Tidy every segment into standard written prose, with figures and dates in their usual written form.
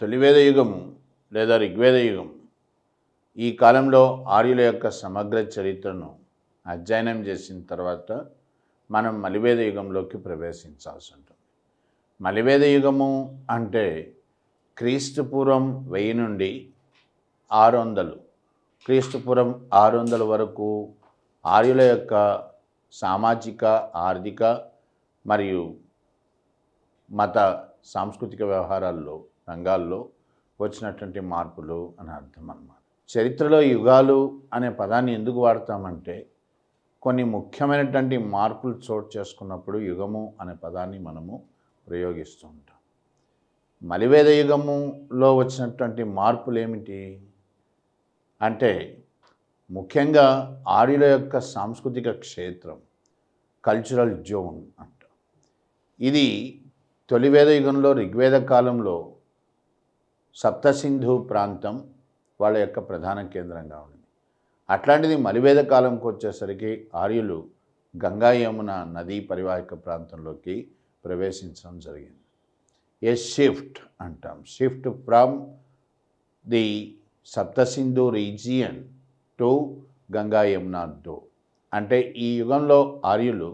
తొలివేద యుగము లేదా ఋగ్వేద యుగం ఈ కాలంలో ఆర్యుల యొక్క సమగ్ర చరిత్రను అధ్యయనం చేసిన తర్వాత మనం మలివేద యుగంలోకి ప్రవేశించాల్సి ఉంటుంది. మలివేద యుగము అంటే క్రీస్తుపూర్వం 1000 నుండి 600 క్రీస్తుపూర్వం 600 వరకు ఆర్యుల యొక్క సామాజిక ఆర్థిక మరియు మత సాంస్కృతిక వ్యవహారాల్లో రంగాల్లో వచ్చినటువంటి మార్పులు అని అర్థం అన్నమాట. చరిత్రలో యుగాలు అనే పదాన్ని ఎందుకు వాడతామంటే కొన్ని ముఖ్యమైనటువంటి మార్పులు చోటు చేసుకున్నప్పుడు యుగము అనే పదాన్ని మనము ప్రయోగిస్తూ ఉంటాం. మలివేద యుగములో వచ్చినటువంటి మార్పులు ఏమిటి అంటే ముఖ్యంగా ఆర్యుల యొక్క సాంస్కృతిక క్షేత్రం కల్చరల్ జోన్ అంట. ఇది తొలివేద యుగంలో ఋగ్వేద కాలంలో సప్తసింధు ప్రాంతం వాళ్ళ యొక్క ప్రధాన కేంద్రంగా ఉంది. అట్లాంటిది మలివేద కాలంకి వచ్చేసరికి ఆర్యులు గంగా యమున నదీ పరివాహక ప్రాంతంలోకి ప్రవేశించడం జరిగింది. ఏ షిఫ్ట్ అంటాం, shift from the Saptasindhu region to Ganga Yamuna దో. అంటే ఈ యుగంలో ఆర్యులు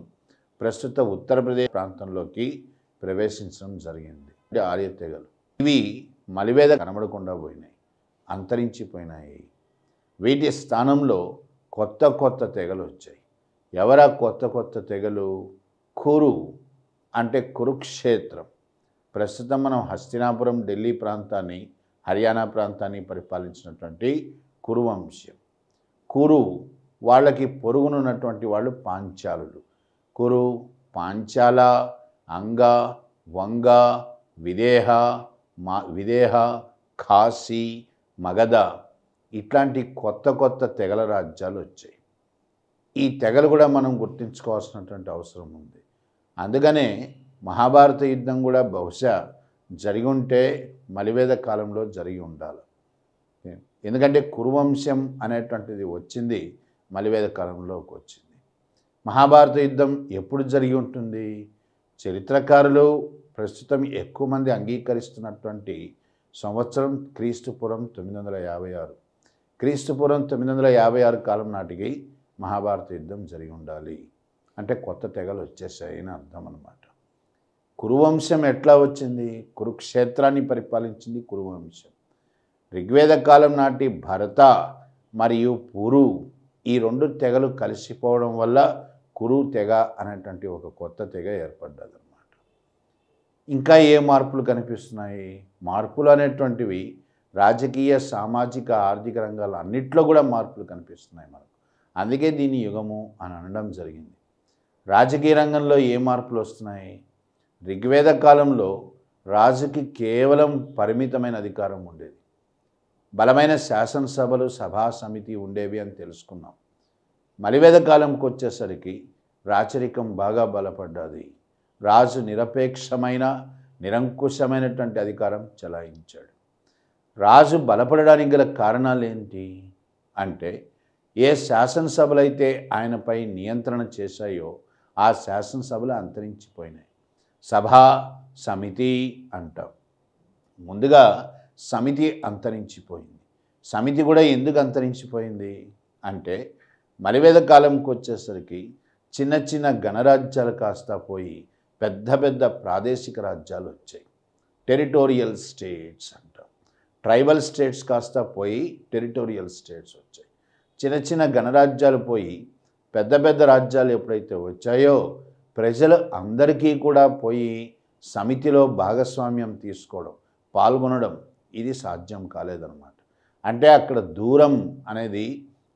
ప్రస్తుత ఉత్తరప్రదేశ్ ప్రాంతంలోకి ప్రవేశించడం జరిగింది. ఆర్య తెగలు ఇవి మలివేద కనబడకుండా పోయినాయి, అంతరించిపోయినాయి. వీటి స్థానంలో కొత్త కొత్త తెగలు వచ్చాయి. ఎవరా కొత్త కొత్త తెగలు? కురు అంటే కురుక్షేత్రం. ప్రస్తుతం మనం హస్తినాపురం ఢిల్లీ ప్రాంతాన్ని హర్యానా ప్రాంతాన్ని పరిపాలించినటువంటి కురువంశం. కురు వాళ్ళకి పొరుగునున్నటువంటి వాళ్ళు పాంచాలులు. కురు, పాంచాల, అంగ, వంగ, విదేహ, ఖాసీ, మగధ ఇట్లాంటి కొత్త కొత్త తెగల రాజ్యాలు వచ్చాయి. ఈ తెగలు కూడా మనం గుర్తించుకోవాల్సినటువంటి అవసరం ఉంది. అందుకనే మహాభారత యుద్ధం కూడా బహుశా జరిగి ఉంటే మలివేద కాలంలో జరిగి ఉండాలి. ఎందుకంటే కురువంశం అనేటువంటిది వచ్చింది మలివేద కాలంలోకి వచ్చింది. మహాభారత యుద్ధం ఎప్పుడు జరిగి ఉంటుంది? చరిత్రకారులు ప్రస్తుతం ఎక్కువ మంది అంగీకరిస్తున్నటువంటి సంవత్సరం క్రీస్తుపూర్వం 956. క్రీస్తుపూర్వం 956 కాలం నాటికి మహాభారత యుద్ధం జరిగి ఉండాలి. అంటే కొత్త తెగలు వచ్చేసాయి అని అర్థం అన్నమాట. కురువంశం ఎట్లా వచ్చింది? కురుక్షేత్రాన్ని పరిపాలించింది కురువంశం. ఋగ్వేద కాలం నాటి భరత మరియు పురు ఈ 2 తెగలు కలిసిపోవడం వల్ల కురు తెగ అనేటువంటి ఒక కొత్త తెగ ఏర్పడ్డదన్నమాట. ఇంకా ఏ మార్పులు కనిపిస్తున్నాయి? మార్పులు అనేటువంటివి రాజకీయ, సామాజిక, ఆర్థిక రంగాలు అన్నిట్లో కూడా మార్పులు కనిపిస్తున్నాయి మనకు. అందుకే దీన్ని యుగము అని అనడం జరిగింది. రాజకీయ రంగంలో ఏ మార్పులు వస్తున్నాయి? ఋగ్వేద కాలంలో రాజుకి కేవలం పరిమితమైన అధికారం ఉండేది. బలమైన శాసనసభలు, సభా సమితి ఉండేవి అని తెలుసుకున్నాం. మలివేద కాలంకి వచ్చేసరికి రాచరికం బాగా బలపడ్డది. రాజు నిరపేక్షమైన, నిరంకుశమైనటువంటి అధికారం చెలాయించాడు. రాజు బలపడడానికి గల కారణాలు ఏంటి అంటే ఏ శాసనసభలైతే ఆయనపై నియంత్రణ చేశాయో ఆ శాసనసభలు అంతరించిపోయినాయి. సభా సమితి అంటాం. ముందుగా సమితి అంతరించిపోయింది. సమితి కూడా ఎందుకు అంతరించిపోయింది అంటే మలివేద కాలంకి వచ్చేసరికి చిన్న చిన్న గణరాజ్యాలు కాస్త పోయి పెద్ద పెద్ద ప్రాదేశిక రాజ్యాలు వచ్చాయి. టెరిటోరియల్ స్టేట్స్ అంటాం. ట్రైబల్ స్టేట్స్ కాస్త పోయి టెరిటోరియల్ స్టేట్స్ వచ్చాయి. చిన్న చిన్న గణరాజ్యాలు పోయి పెద్ద పెద్ద రాజ్యాలు ఎప్పుడైతే వచ్చాయో ప్రజలు అందరికీ కూడా పోయి సమితిలో భాగస్వామ్యం తీసుకోవడం, పాల్గొనడం ఇది సాధ్యం కాలేదన్నమాట. అంటే అక్కడ దూరం అనేది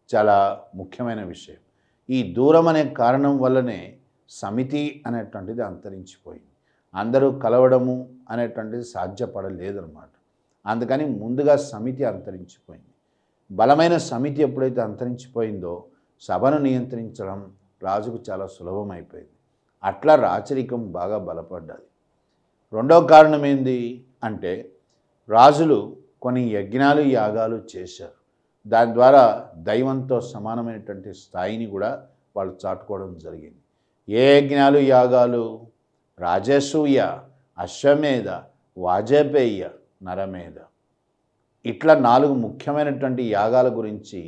చాలా ముఖ్యమైన విషయం. ఈ దూరం అనే కారణం వల్లనే సమితి అనేటువంటిది అంతరించిపోయింది. అందరూ కలవడము అనేటువంటిది సాధ్యపడలేదన్నమాట. అందుకని ముందుగా సమితి అంతరించిపోయింది. బలమైన సమితి ఎప్పుడైతే అంతరించిపోయిందో సభను నియంత్రించడం రాజుకు చాలా సులభమైపోయింది. అట్లా రాచరికం బాగా బలపడ్డది. రెండవ కారణం ఏంది అంటే రాజులు కొన్ని యజ్ఞాలు, యాగాలు చేశారు. దాని ద్వారా దైవంతో సమానమైనటువంటి స్థాయిని కూడా వాళ్ళు చాటుకోవడం జరిగింది. ఏ యజ్ఞాలు, యాగాలు? రాజసూయ, అశ్వమేధ, వాజపేయ, నరమేధ. ఇట్లా 4 ముఖ్యమైనటువంటి యాగాల గురించి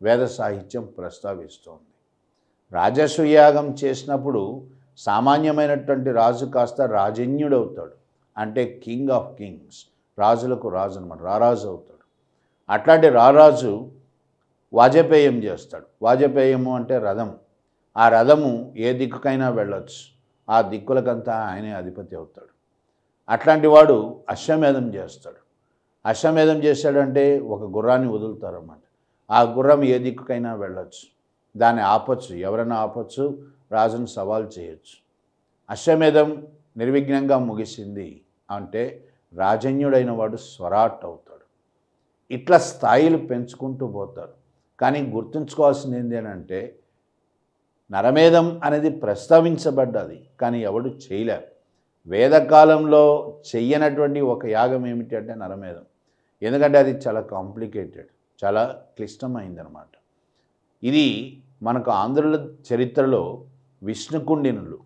వేద సాహిత్యం ప్రస్తావిస్తోంది. రాజసూయ యాగం చేసినప్పుడు సామాన్యమైనటువంటి రాజు కాస్త రాజన్యుడవుతాడు. అంటే కింగ్ ఆఫ్ కింగ్స్, రాజులకు రాజు అనమాట, రారాజు అవుతాడు. అట్లాంటి రారాజు వాజపేయం చేస్తాడు. వాజపేయము అంటే రథం. ఆ రథము ఏ దిక్కుకైనా వెళ్ళొచ్చు. ఆ దిక్కులకంతా ఆయనే అధిపతి అవుతాడు. అట్లాంటి వాడు అశ్వమేధం చేస్తాడు. అశ్వమేధం చేశాడంటే ఒక గుర్రాన్ని వదులుతారన్నమాట. ఆ గుర్రం ఏ దిక్కుకైనా వెళ్ళొచ్చు, దాన్ని ఆపచ్చు, ఎవరైనా ఆపచ్చు, రాజును సవాల్ చేయొచ్చు. అశ్వమేధం నిర్విఘ్నంగా ముగిసింది అంటే రాజన్యుడైన వాడు స్వరాట్ అవుతాడు. ఇట్లా స్థాయిలు పెంచుకుంటూ పోతారు. కానీ గుర్తుంచుకోవాల్సింది ఏంటంటే నరమేధం అనేది ప్రస్తావించబడ్డది, కానీ ఎవడు చేయలేరు. వేదకాలంలో చెయ్యనటువంటి ఒక యాగం ఏమిటి అంటే నరమేధం. ఎందుకంటే అది చాలా కాంప్లికేటెడ్, చాలా క్లిష్టమైందనమాట. ఇది మనకు ఆంధ్రుల చరిత్రలో విష్ణుకుండినులు,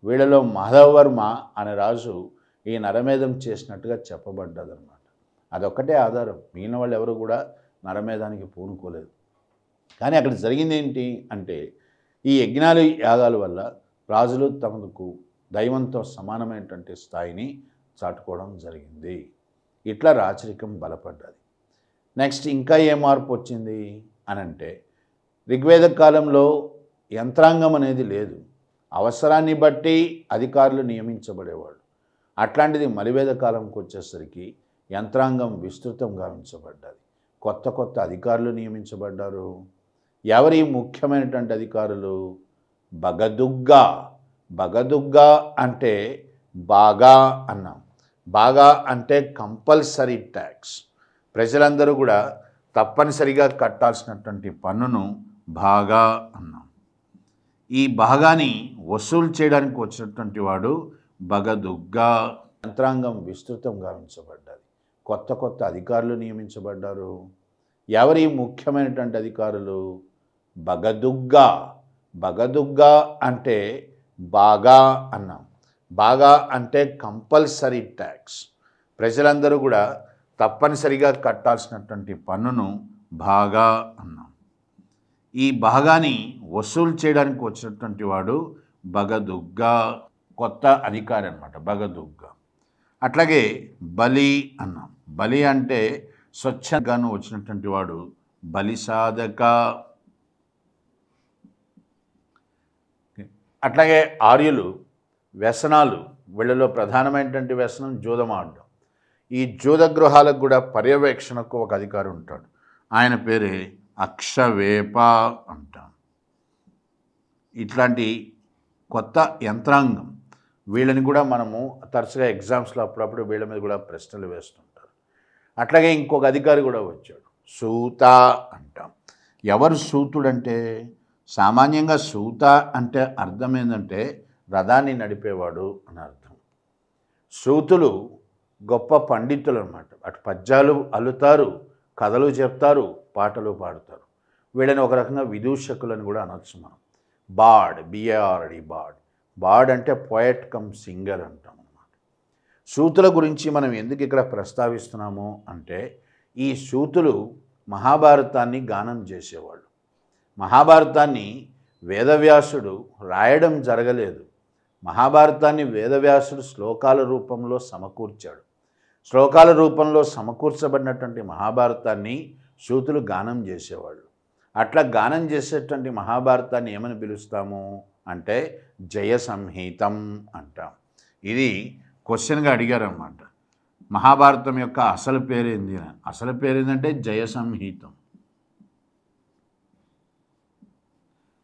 వీళ్ళలో మాధవవర్మ అనే రాజు ఈ నరమేధం చేసినట్టుగా చెప్పబడ్డదన్నమాట. అదొక్కటే ఆధారం. మిగిలిన వాళ్ళు ఎవరు కూడా నరమేధానికి పూనుకోలేదు. కానీ అక్కడ జరిగింది ఏంటి అంటే ఈ యజ్ఞాలు యాగాల వల్ల రాజులు తమకు దైవంతో సమానమైనటువంటి స్థాయిని చాటుకోవడం జరిగింది. ఇట్లా రాచరికం బలపడ్డది. నెక్స్ట్ ఇంకా ఏ మార్పు వచ్చింది అని అంటే ఋగ్వేద కాలంలో యంత్రాంగం అనేది లేదు. అవసరాన్ని బట్టి అధికారులు నియమించబడేవాళ్ళు. అట్లాంటిది మలివేద కాలంకి వచ్చేసరికి యంత్రాంగం విస్తృతం గావించబడ్డది. కొత్త కొత్త అధికారులు నియమించబడ్డారు. ఎవరి ముఖ్యమైనటువంటి అధికారులు? బగదుగ్గా. బగదుగ్గా అంటే బాగా అన్నాం. బాగా అంటే కంపల్సరీ ట్యాక్స్. ప్రజలందరూ కూడా తప్పనిసరిగా కట్టాల్సినటువంటి పన్నును బాగా అన్నాం. ఈ భాగాన్ని వసూలు చేయడానికి వచ్చినటువంటి వాడు బగదుగ్గా. యంత్రాంగం విస్తృతం గావించబడ్డది. కొత్త కొత్త అధికారులు నియమించబడ్డారు. ఎవరి ముఖ్యమైనటువంటి అధికారులు? బగదుగ్గా. బగదుగ్గా అంటే బాగా అన్నాం. బాగా అంటే కంపల్సరీ ట్యాక్స్. ప్రజలందరూ కూడా తప్పనిసరిగా కట్టాల్సినటువంటి పన్నును బాగా అన్నాం. ఈ భాగాన్ని వసూలు చేయడానికి వచ్చినటువంటి వాడు బగదుగ్గా, కొత్త అధికారి అన్నమాట, బగదుగ్గా. అట్లాగే బలి అన్నాం. బలి అంటే స్వచ్ఛంగాను వచ్చినటువంటి వాడు బలిసాధక. అట్లాగే ఆర్యులు వ్యసనాలు, వీళ్ళలో ప్రధానమైనటువంటి వ్యసనం జూదం ఆడడం. ఈ జూద గృహాలకు కూడా పర్యవేక్షణకు ఒక అధికారి ఉంటాడు. ఆయన పేరే అక్షవేప అంటాం. ఇట్లాంటి కొత్త యంత్రాంగం, వీళ్ళని కూడా మనము తరచుగా ఎగ్జామ్స్లో అప్పుడప్పుడు వీళ్ళ మీద కూడా ప్రశ్నలు వేస్తుంటారు. అట్లాగే ఇంకొక అధికారి కూడా వచ్చాడు, సూత అంటాం. ఎవరు సూతుడంటే? సామాన్యంగా సూత అంటే అర్థం ఏంటంటే రథాన్ని నడిపేవాడు అని అర్థం. సూతులు గొప్ప పండితులు అన్నమాట. అటు పద్యాలు అల్లుతారు, కథలు చెప్తారు, పాటలు పాడుతారు. వీళ్ళని ఒక రకంగా విదూషకులని కూడా అనొచ్చు మనం. Bard, B A R D, bard. బాడ్ అంటే పోయట్ కమ్ సింగర్ అంటాం అన్నమాట. సూతుల గురించి మనం ఎందుకు ఇక్కడ ప్రస్తావిస్తున్నాము అంటే ఈ సూతులు మహాభారతాన్ని గానం చేసేవాళ్ళు. మహాభారతాన్ని వేదవ్యాసుడు రాయడం జరగలేదు. మహాభారతాన్ని వేదవ్యాసుడు శ్లోకాల రూపంలో సమకూర్చాడు. శ్లోకాల రూపంలో సమకూర్చబడినటువంటి మహాభారతాన్ని సూతులు గానం చేసేవాళ్ళు. అట్లా గానం చేసేటువంటి మహాభారతాన్ని ఏమని పిలుస్తాము అంటే జయ సంహితం అంటాం. ఇది క్వశ్చన్గా అడిగారన్నమాట. మహాభారతం యొక్క అసలు పేరేంది? అసలు పేరేందంటే జయ సంహితం,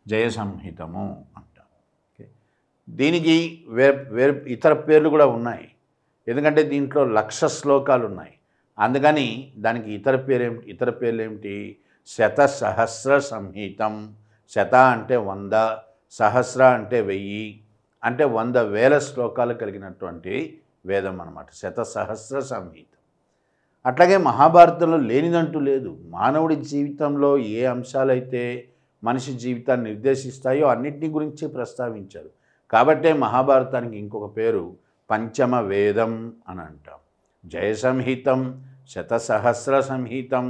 జయ సంహితము అంటాం. దీనికి వేరే ఇతర పేర్లు కూడా ఉన్నాయి. ఎందుకంటే దీంట్లో 1,00,000 శ్లోకాలు ఉన్నాయి. అందుకని దానికి ఇతర పేర్లు ఏమిటి? శతసహస్ర సంహితం. శత అంటే 100, సహస్ర అంటే 1000, అంటే 100,000 శ్లోకాలు కలిగినటువంటి వేదం అన్నమాట శతసహస్ర సంహితం. అట్లాగే మహాభారతంలో లేనిదంటూ లేదు. మానవుడి జీవితంలో ఏ అంశాలైతే మనిషి జీవితాన్ని నిర్దేశిస్తాయో అన్నింటినీ గురించి ప్రస్తావించారు. కాబట్టే మహాభారతానికి ఇంకొక పేరు పంచమ వేదం అని అంటాం. జయ సంహితం శతసహస్ర సంహితం,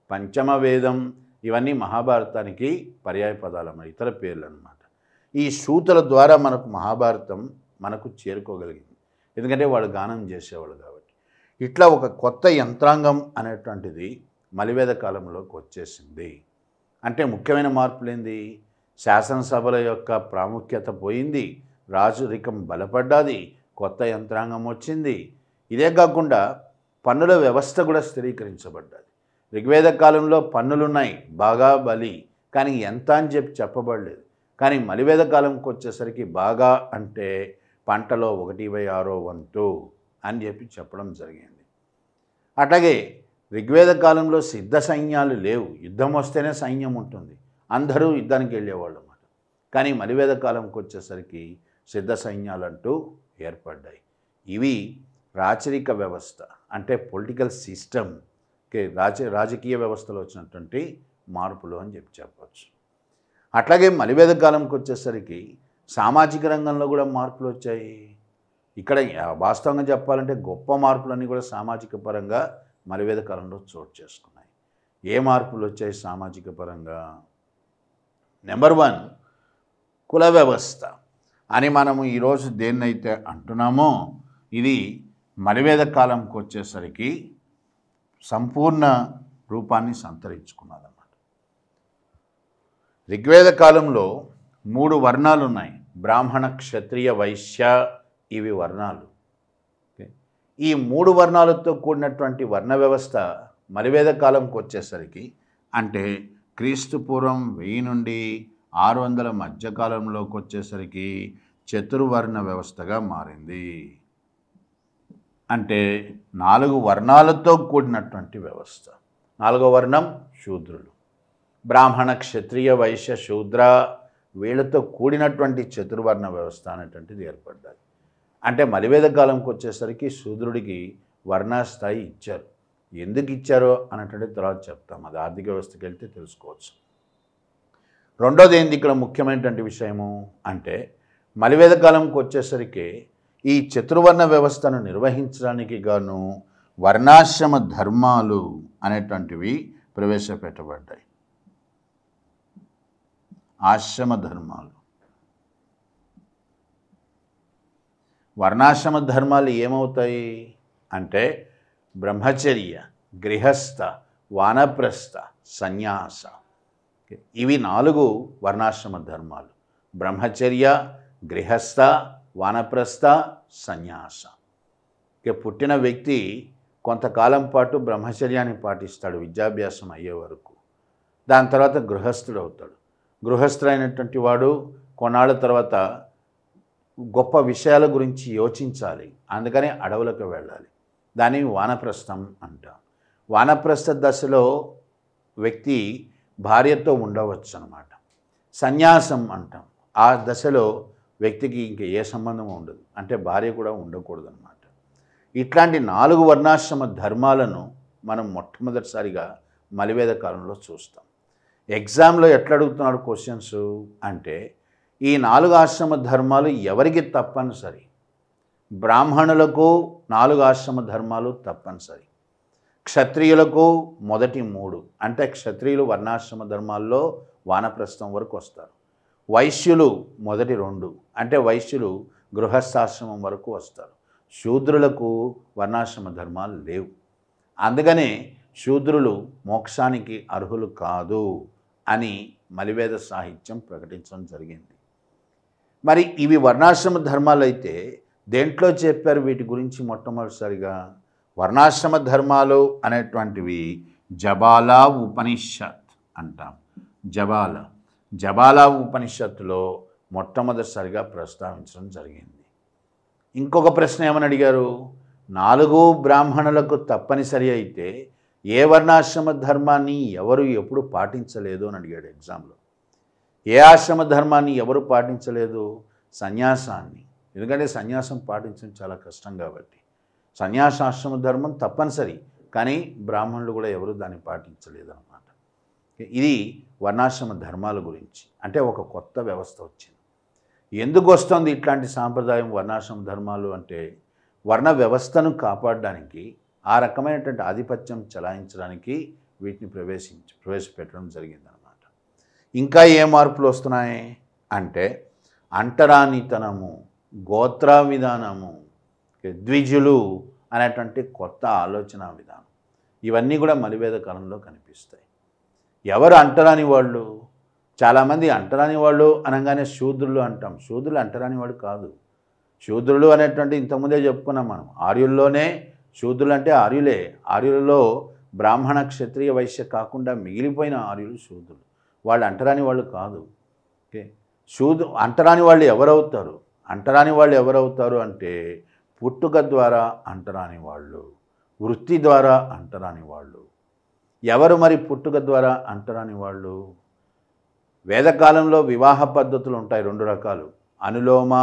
పంచమ వేదం, ఇవన్నీ మహాభారతానికి పర్యాయ పదాలు అన్నమాట, ఇతర పేర్లు అన్నమాట. ఈ సూతుల ద్వారా మనకు మహాభారతం మనకు చేరుకోగలిగింది, ఎందుకంటే వాళ్ళు గానం చేసేవాళ్ళు కాబట్టి. ఇట్లా ఒక కొత్త యంత్రాంగం అనేటువంటిది మలివేద కాలంలోకి వచ్చేసింది. అంటే ముఖ్యమైన మార్పులు ఏంది? శాసనసభల యొక్క ప్రాముఖ్యత పోయింది, రాజరికం బలపడ్డది, కొత్త యంత్రాంగం వచ్చింది. ఇదే కాకుండా పన్నుల వ్యవస్థ కూడా స్థిరీకరించబడ్డది. ఋగ్వేద కాలంలో పన్నులున్నాయి, బాగా బలి, కానీ ఎంత అని చెప్పబడలేదు. కానీ మలివేద కాలంకి వచ్చేసరికి బాగా అంటే పంటలో 1/6 వంతు అని చెప్పడం జరిగింది. అట్లాగే ఋగ్వేద కాలంలో సిద్ధ సైన్యాలు లేవు, యుద్ధం వస్తేనే సైన్యం ఉంటుంది, అందరూ యుద్ధానికి వెళ్ళేవాళ్ళు అన్నమాట. కానీ మలివేద కాలంకి వచ్చేసరికి సిద్ధ సైన్యాలంటూ ఏర్పడ్డాయి. ఇవి రాచరిక వ్యవస్థ అంటే పొలిటికల్ సిస్టమ్కి రాజకీయ వ్యవస్థలో వచ్చినటువంటి మార్పులు అని చెప్పవచ్చు. అట్లాగే మలివేద కాలంకి వచ్చేసరికి సామాజిక రంగంలో కూడా మార్పులు వచ్చాయి. ఇక్కడ వాస్తవంగా చెప్పాలంటే గొప్ప మార్పులన్నీ కూడా సామాజిక పరంగా మలివేద కాలంలో చోటు చేసుకున్నాయి. ఏ మార్పులు వచ్చాయి సామాజిక పరంగా? నెంబర్ 1 కుల వ్యవస్థ అని మనము ఈరోజు దేన్నైతే అంటున్నామో ఇది మలివేద కాలంకి వచ్చేసరికి సంపూర్ణ రూపాన్ని సంతరించుకున్నదన్నమాట. ఋగ్వేద కాలంలో 3 వర్ణాలు ఉన్నాయి, బ్రాహ్మణ, క్షత్రియ, వైశ్య, ఇవి వర్ణాలు. ఈ 3 వర్ణాలతో కూడినటువంటి వర్ణ వ్యవస్థ మలివేద కాలంకి వచ్చేసరికి అంటే క్రీస్తు పూర్వం 1000 నుండి 600 మధ్యకాలంలోకి వచ్చేసరికి చతుర్వర్ణ వ్యవస్థగా మారింది. అంటే 4 వర్ణాలతో కూడినటువంటి వ్యవస్థ. 4వ వర్ణం శూద్రులు, బ్రాహ్మణ, క్షత్రియ, వైశ్య, శూద్ర, వీళ్ళతో కూడినటువంటి చతుర్వర్ణ వ్యవస్థ అనేటువంటిది ఏర్పడ్డది. అంటే మలివేద కాలంకి వచ్చేసరికి శూద్రుడికి వర్ణస్థాయి ఇచ్చారు. ఎందుకు ఇచ్చారో అనేటువంటి తర్వాత చెప్తాం, అది ఆర్థిక వ్యవస్థకి వెళ్తే తెలుసుకోవచ్చు. రెండోది ఏంది ఇక్కడ ముఖ్యమైనటువంటి విషయము అంటే మలివేద కాలంకి వచ్చేసరికి ఈ చతుర్వర్ణ వ్యవస్థను నిర్వహించడానికి గాను వర్ణాశ్రమ ధర్మాలు అనేటువంటివి ప్రవేశపెట్టబడ్డాయి. ఆశ్రమ ధర్మాలు, వర్ణాశ్రమ ధర్మాలు ఏమవుతాయి అంటే బ్రహ్మచర్య, గృహస్థ, వానప్రస్థ, సన్యాస, ఇవి 4 వర్ణాశ్రమ ధర్మాలు. బ్రహ్మచర్య, గృహస్థ, వానప్రస్థ, సన్యాస. పుట్టిన వ్యక్తి కొంతకాలం పాటు బ్రహ్మచర్యాన్ని పాటిస్తాడు విద్యాభ్యాసం అయ్యే వరకు. దాని తర్వాత గృహస్థుడు అవుతాడు. గృహస్థుడైనటువంటి వాడు కొన్నాళ్ళ తర్వాత గొప్ప విషయాల గురించి యోచించాలి, అందుకని అడవులకు వెళ్ళాలి. దాన్ని వానప్రస్థం అంటాం. వానప్రస్థ దశలో వ్యక్తి భార్యతో ఉండవచ్చు అన్నమాట. సన్యాసం అంటాం, ఆ దశలో వ్యక్తికి ఇంక ఏ సంబంధం ఉండదు, అంటే భార్య కూడా ఉండకూడదు అన్నమాట. ఇట్లాంటి 4 వర్ణాశ్రమ ధర్మాలను మనం మొట్టమొదటిసారిగా మలివేద కాలంలో చూస్తాం. ఎగ్జామ్లో ఎట్లా అడుగుతున్నాడు క్వశ్చన్స్ అంటే ఈ 4 ఆశ్రమ ధర్మాలు ఎవరికి తప్పనిసరి? బ్రాహ్మణులకు 4 ఆశ్రమ ధర్మాలు తప్పనిసరి, క్షత్రియులకు మొదటి 3 అంటే క్షత్రియులు వర్ణాశ్రమ ధర్మాల్లో వానప్రస్థం వరకు వస్తారు. వైశ్యులు మొదటి 2 అంటే వైశ్యులు గృహస్థాశ్రమం వరకు వస్తారు. శూద్రులకు వర్ణాశ్రమ ధర్మాలు లేవు, అందుకనే శూద్రులు మోక్షానికి అర్హులు కాదు అని మలివేద సాహిత్యం ప్రకటించడం జరిగింది. మరి ఇవి వర్ణాశ్రమ ధర్మాలు అయితే దేంట్లో చెప్పారు వీటి గురించి? మొట్టమొదటిసారిగా వర్ణాశ్రమ ధర్మాలు అనేటువంటివి జబాలా ఉపనిషత్ అంటాం. జబాలా ఉపనిషత్తులో మొట్టమొదటిసారిగా ప్రస్తావించడం జరిగింది. ఇంకొక ప్రశ్న ఏమని అడిగారు? 4 బ్రాహ్మణులకు తప్పనిసరి అయితే ఏ వర్ణాశ్రమ ధర్మాన్ని ఎవరు ఎప్పుడు పాటించలేదు అని అడిగాడు ఎగ్జామ్లో. ఏ ఆశ్రమ ధర్మాన్ని ఎవరు పాటించలేదు? సన్యాసాన్ని. ఎందుకంటే సన్యాసం పాటించడం చాలా కష్టం కాబట్టి సన్యాసాశ్రమ ధర్మం తప్పనిసరి, కానీ బ్రాహ్మణులు కూడా ఎవరు దాన్ని పాటించలేదు అన్నమాట. ఇది వర్ణాశ్రమ ధర్మాల గురించి. అంటే ఒక కొత్త వ్యవస్థ వచ్చింది. ఎందుకు వస్తుంది ఇట్లాంటి సాంప్రదాయం వర్ణాశ్రమ ధర్మాలు అంటే వర్ణ వ్యవస్థను కాపాడడానికి ఆ రకమైనటువంటి ఆధిపత్యం చలాయించడానికి వీటిని ప్రవేశపెట్టడం జరిగిందనమాట. ఇంకా ఏ మార్పులు వస్తున్నాయి అంటే అంటరానితనము, గోత్ర విధానము, ద్విజులు అనేటువంటి కొత్త ఆలోచన విధానం, ఇవన్నీ కూడా మలివేద కాలంలో కనిపిస్తాయి. ఎవరు అంటరాని వాళ్ళు? చాలామంది అంటరాని వాళ్ళు అనగానే శూద్రులు అంటాం. శూద్రులు అంటరాని వాడు కాదు. శూద్రులు అనేటువంటి ఇంతకుముందే చెప్పుకున్నాం మనం. ఆర్యుల్లోనే శూద్రులు అంటే ఆర్యులే. ఆర్యులలో బ్రాహ్మణ, క్షత్రియ, వైశ్య కాకుండా మిగిలిపోయిన ఆర్యులు శూద్రులు. వాళ్ళు అంటరాని వాళ్ళు కాదు. ఓకే, అంటరాని వాళ్ళు ఎవరవుతారు? అంటరాని వాళ్ళు ఎవరవుతారు అంటే పుట్టుక ద్వారా అంటరాని వాళ్ళు, వృత్తి ద్వారా అంటరాని వాళ్ళు. ఎవరు మరి పుట్టుక ద్వారా అంటరాని వాళ్ళు? వేదకాలంలో వివాహ పద్ధతులు ఉంటాయి 2 రకాలు. అనులోమ,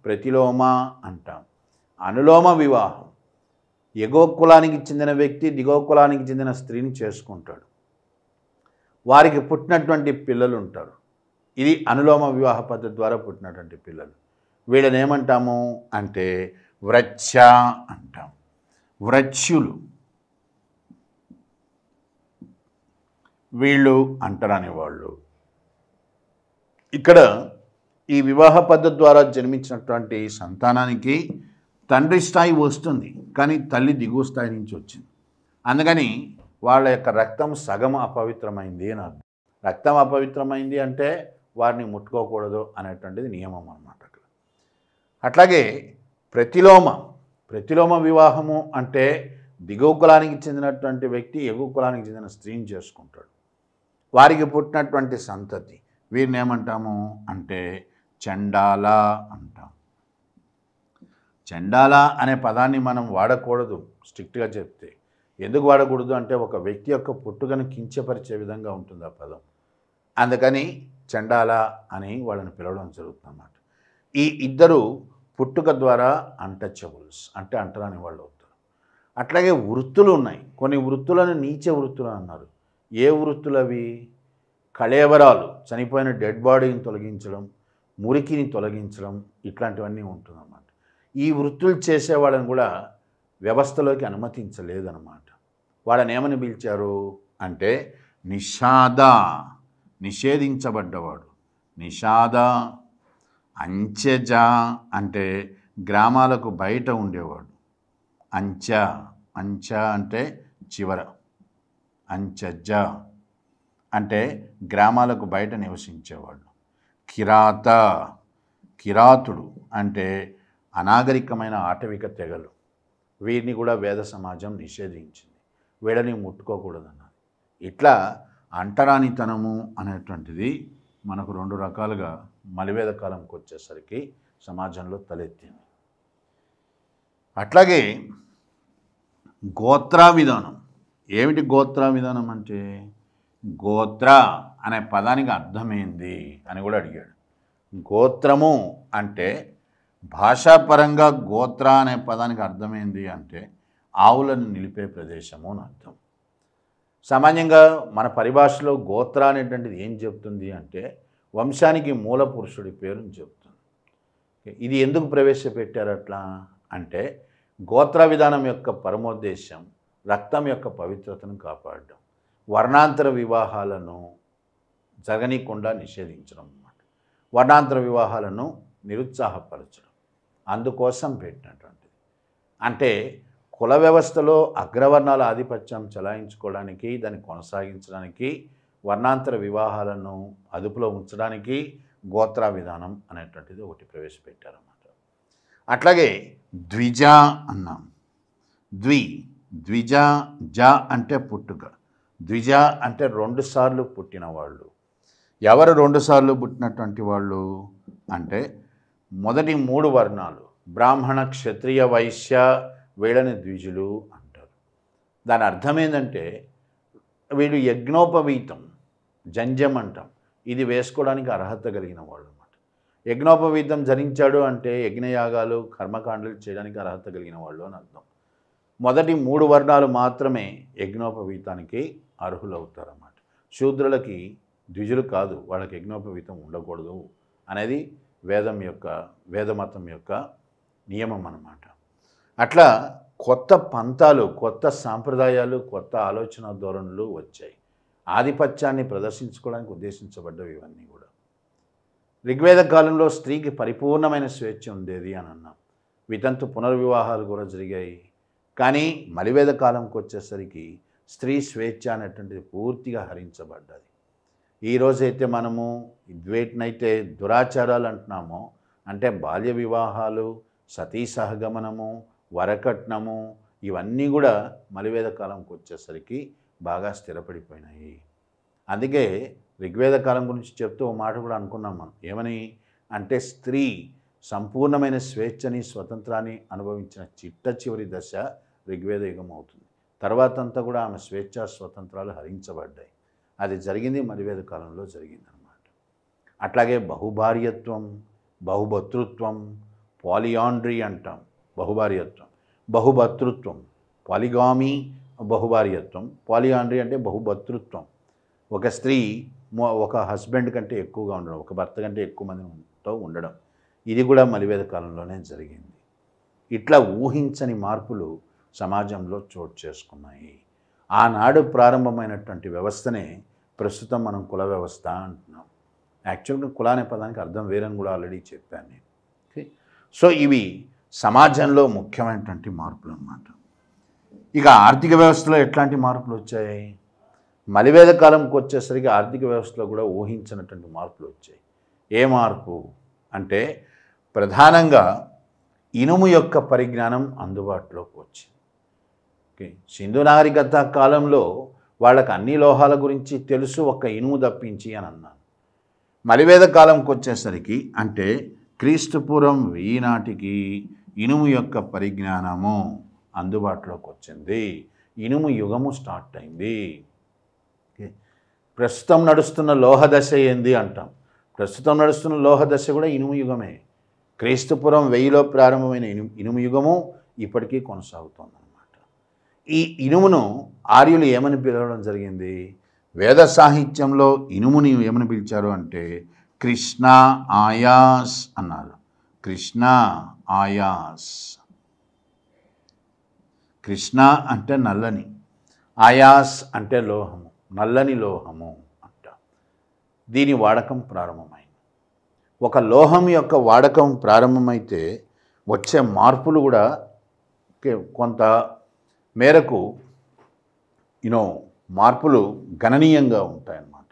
ప్రతిలోమ అంటాం. అనులోమ వివాహం, ఎగో కులానికి చెందిన వ్యక్తి దిగో కులానికి చెందిన స్త్రీని చేసుకుంటాడు. వారికి పుట్టినటువంటి పిల్లలు ఉంటారు. ఇది అనులోమ వివాహ పద్ధతి ద్వారా పుట్టినటువంటి పిల్లలు. వీళ్ళని ఏమంటాము అంటే వ్రత్య అంటాం. వ్రత్యులు వీళ్ళు అంటరాని వాళ్ళు. ఇక్కడ ఈ వివాహ పద్ధతి ద్వారా జన్మించినటువంటి సంతానానికి తండ్రి స్థాయి వస్తుంది, కానీ తల్లి దిగువ స్థాయి నుంచి వచ్చింది. అందుకని వాళ్ళ యొక్క రక్తం సగం అపవిత్రమైంది అని అర్థం. రక్తం అపవిత్రమైంది అంటే వారిని ముట్టుకోకూడదు అనేటువంటిది నియమం అన్నమాట. అట్లాగే ప్రతిలోమ వివాహము అంటే దిగువ కులానికి చెందినటువంటి వ్యక్తి ఎగువ కులానికి చెందిన స్త్రీని చేసుకుంటాడు. వారికి పుట్టినటువంటి సంతతి వీరిని ఏమంటాము అంటే చండాల అంటాం. చండాల అనే పదాన్ని మనం వాడకూడదు స్ట్రిక్ట్గా చెప్తే. ఎందుకు వాడకూడదు అంటే ఒక వ్యక్తి యొక్క పుట్టుకను కించపరిచే విధంగా ఉంటుంది ఆ పదం. అందుకని చండాల అని వాళ్ళని పిలవడం జరుగుతుందన్నమాట. ఈ ఇద్దరు పుట్టుక ద్వారా అన్టచబుల్స్, అంటే అంటరాని వాళ్ళు అవుతారు. అట్లాగే వృత్తులు ఉన్నాయి. కొన్ని వృత్తులను నీచ వృత్తులు అన్నారు. ఏ వృత్తులు అవి? కళేబరాలు, చనిపోయిన డెడ్ బాడీని తొలగించడం, మురికిని తొలగించడం, ఇట్లాంటివన్నీ ఉంటుందన్నమాట. ఈ వృత్తులు చేసేవాళ్ళని కూడా వ్యవస్థలోకి అనుమతించలేదన్నమాట. వాళ్ళని ఏమని పిలిచారు అంటే నిషాద, నిషేధించబడ్డవాడు. నిషాద. అంచెజ అంటే గ్రామాలకు బయట ఉండేవాడు. అంచ అంటే చివర. అంచెజ అంటే గ్రామాలకు బయట నివసించేవాడు. కిరాతుడు అంటే అనాగరికమైన ఆటవిక తెగలు. వీరిని కూడా వేద సమాజం నిషేధించింది. వీళ్ళని ముట్టుకోకూడదన్నది. ఇట్లా అంటరానితనము అనేటువంటిది మనకు 2 రకాలుగా మలివేద కాలంకి వచ్చేసరికి సమాజంలో తలెత్తింది. అట్లాగే గోత్ర విధానం. ఏమిటి గోత్ర విధానం అంటే? గోత్ర అనే పదానికి అర్థమైంది అని కూడా అడిగాడు. గోత్రము అంటే భాషాపరంగా గోత్ర అనే పదానికి అర్థమైంది అంటే ఆవులను నిలిపే ప్రదేశము అని అర్థం. సామాన్యంగా మన పరిభాషలో గోత్ర అనేటువంటిది ఏం చెప్తుంది అంటే వంశానికి మూల పురుషుడి పేరుని చెప్తుంది. ఇది ఎందుకు ప్రవేశపెట్టారు అట్లా అంటే గోత్ర విధానం యొక్క పరమోద్దేశం రక్తం యొక్క పవిత్రతను కాపాడడం, వర్ణాంతర వివాహాలను జరగనీయకుండా నిషేధించడం అన్నమాట. వర్ణాంతర వివాహాలను నిరుత్సాహపరచడం అందుకోసం పెట్టినటువంటిది. అంటే కుల వ్యవస్థలో అగ్రవర్ణాల ఆధిపత్యం చలాయించుకోవడానికి, దాన్ని కొనసాగించడానికి, వర్ణాంతర వివాహాలను అదుపులో ఉంచడానికి గోత్ర విధానం అనేటువంటిది ఒకటి ప్రవేశపెట్టారన్నమాట. అట్లాగే ద్విజ అన్నాం. ద్విజ జ అంటే పుట్టుక. ద్విజ అంటే 2 సార్లు పుట్టిన వాళ్ళు. ఎవరు 2 సార్లు పుట్టినటువంటి వాళ్ళు అంటే మొదటి 3 వర్ణాలు బ్రాహ్మణ, క్షత్రియ, వైశ్య, వీళ్ళని ద్విజులు అంటారు. దాని అర్థం ఏంటంటే వీళ్ళు యజ్ఞోపవీతం, జంజం అంటాం, ఇది వేసుకోవడానికి అర్హత కలిగిన వాళ్ళు అన్నమాట. యజ్ఞోపవీతం ధరించాడు అంటే యజ్ఞయాగాలు, కర్మకాండలు చేయడానికి అర్హత కలిగిన వాళ్ళు అని అర్థం. మొదటి 3 వర్ణాలు మాత్రమే యజ్ఞోపవీతానికి అర్హులవుతారన్నమాట. శూద్రులకి ద్విజులు కాదు, వాళ్ళకి యజ్ఞోపవీతం ఉండకూడదు అనేది వేదమతం యొక్క నియమం అన్నమాట. అట్లా కొత్త పంతాలు, కొత్త సాంప్రదాయాలు, కొత్త ఆలోచన ధోరణులు వచ్చాయి. ఆధిపత్యాన్ని ప్రదర్శించుకోవడానికి ఉద్దేశించబడ్డవి ఇవన్నీ కూడా. ఋగ్వేద కాలంలో స్త్రీకి పరిపూర్ణమైన స్వేచ్ఛ ఉండేది అని అన్నాం. వితంతు పునర్వివాహాలు కూడా జరిగాయి. కానీ మలివేద కాలంకి వచ్చేసరికి స్త్రీ స్వేచ్ఛ అనేటువంటిది పూర్తిగా హరించబడ్డది. ఈరోజైతే మనము వేటినైతే దురాచారాలు అంటున్నామో, అంటే బాల్య వివాహాలు, సతీ సహగమనము, వరకట్నము, ఇవన్నీ కూడా మలివేద కాలంకి వచ్చేసరికి బాగా స్థిరపడిపోయినాయి. అందుకే ఋగ్వేద కాలం గురించి చెప్తూ ఒక మాట కూడా అనుకున్నాం మనం. ఏమని అంటే, స్త్రీ సంపూర్ణమైన స్వేచ్ఛని, స్వతంత్రాన్ని అనుభవించిన చిట్ట చివరి దశ ఋగ్వేద యుగం అవుతుంది. తర్వాత అంతా కూడా ఆమె స్వేచ్ఛ స్వతంత్రాలు హరించబడ్డాయి. అది జరిగింది మలివేద కాలంలో జరిగిందనమాట. అట్లాగే బహుభార్యత్వం, బహుభర్తృత్వం, పాలియాండ్రీ అంటాం. బహుభర్తృత్వం, పాలిగామీ, బహుభార్యత్వం. పాలియాండ్రీ అంటే బహుభర్తృత్వం. ఒక స్త్రీ ఒక హస్బెండ్ కంటే ఎక్కువగా ఉండడం, ఒక భర్త కంటే ఎక్కువ మందితో ఉండడం, ఇది కూడా మలివేద కాలంలోనే జరిగింది. ఇట్లా ఊహించని మార్పులు సమాజంలో చోటు చేసుకున్నాయి. ఆనాడు ప్రారంభమైనటువంటి వ్యవస్థనే ప్రస్తుతం మనం కుల వ్యవస్థ అంటున్నాం. యాక్చువల్గా కుల అనే పదానికి అర్థం వేరని కూడా ఆల్రెడీ చెప్పాను నేను. ఓకే, సో ఇవి సమాజంలో ముఖ్యమైనటువంటి మార్పులు అన్నమాట. ఇక ఆర్థిక వ్యవస్థలో ఎట్లాంటి మార్పులు వచ్చాయి? మలివేద కాలంకి వచ్చేసరికి ఆర్థిక వ్యవస్థలో కూడా ఊహించినటువంటి మార్పులు వచ్చాయి. ఏ మార్పు అంటే, ప్రధానంగా ఇనుము యొక్క పరిజ్ఞానం అందుబాటులోకి వచ్చింది. ఓకే, సింధు నాగరికత కాలంలో వాళ్ళకి అన్ని లోహాల గురించి తెలుసు, ఒక్క ఇనుము తప్పించి అని అన్నాను. మలివేద కాలంకి వచ్చేసరికి అంటే క్రీస్తుపూర్వం 1000 నాటికి ఇనుము యొక్క పరిజ్ఞానము అందుబాటులోకి వచ్చింది. ఇనుము యుగము స్టార్ట్ అయింది. ప్రస్తుతం నడుస్తున్న లోహ దశ ఏంది అంటాం. ప్రస్తుతం నడుస్తున్న లోహ దశ కూడా ఇనుము యుగమే. క్రీస్తుపురం 1000లో ప్రారంభమైన ఇనుము యుగము ఇప్పటికీ కొనసాగుతోందన్నమాట. ఈ ఇనుమును ఆర్యులు ఏమని పిలవడం జరిగింది? వేద సాహిత్యంలో ఇనుముని ఏమని పిలిచారు అంటే కృష్ణ ఆయాస్ అన్నారు. కృష్ణ ఆయాస్. కృష్ణ అంటే నల్లని, ఆయాస్ అంటే లోహము, నల్లని లోహము అంట. దీని వాడకం ప్రారంభమైంది. ఒక లోహం యొక్క వాడకం ప్రారంభమైతే వచ్చే మార్పులు కూడా కొంత మేరకు మార్పులు గణనీయంగా ఉంటాయన్నమాట.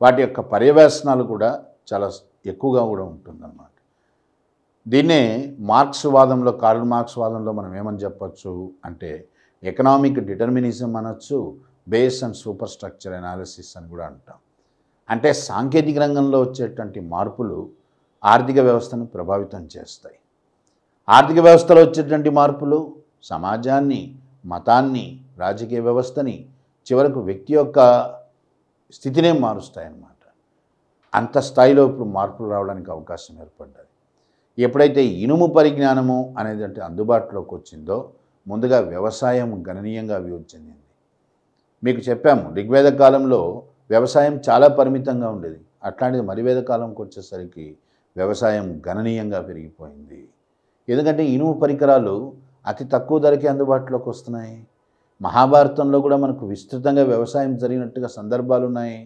వాటి యొక్క పర్యవేక్షణాలు కూడా చాలా ఎక్కువగా కూడా ఉంటుందన్నమాట. దీన్నే మార్క్స్ వాదంలో, కార్ల్ మార్క్స్ వాదంలో మనం ఏమని చెప్పచ్చు అంటే ఎకనామిక్ డిటర్మినిజం అనొచ్చు, base and super structure analysis అని కూడా అంటాం. అంటే సాంకేతిక రంగంలో వచ్చేటువంటి మార్పులు ఆర్థిక వ్యవస్థను ప్రభావితం చేస్తాయి. ఆర్థిక వ్యవస్థలో వచ్చేటువంటి మార్పులు సమాజాన్ని, మతాన్ని, రాజకీయ వ్యవస్థని, చివరకు వ్యక్తి యొక్క స్థితినే మారుస్తాయన్నమాట. అంత స్థాయిలో ఇప్పుడు మార్పులు రావడానికి అవకాశం ఏర్పడ్డది. ఎప్పుడైతే ఇనుము పరిజ్ఞానము అనేది అంటే అందుబాటులోకి వచ్చిందో, ముందుగా వ్యవసాయం గణనీయంగా అభివృద్ధి చెందింది. మీకు చెప్పాము, ఋగ్వేద కాలంలో వ్యవసాయం చాలా పరిమితంగా ఉండేది. అట్లాంటిది మలివేద కాలంకి వచ్చేసరికి వ్యవసాయం గణనీయంగా పెరిగిపోయింది. ఎందుకంటే ఇనుము పరికరాలు అతి తక్కువ ధరకే అందుబాటులోకి వస్తున్నాయి. మహాభారతంలో కూడా మనకు విస్తృతంగా వ్యవసాయం జరిగినట్టుగా సందర్భాలు ఉన్నాయి.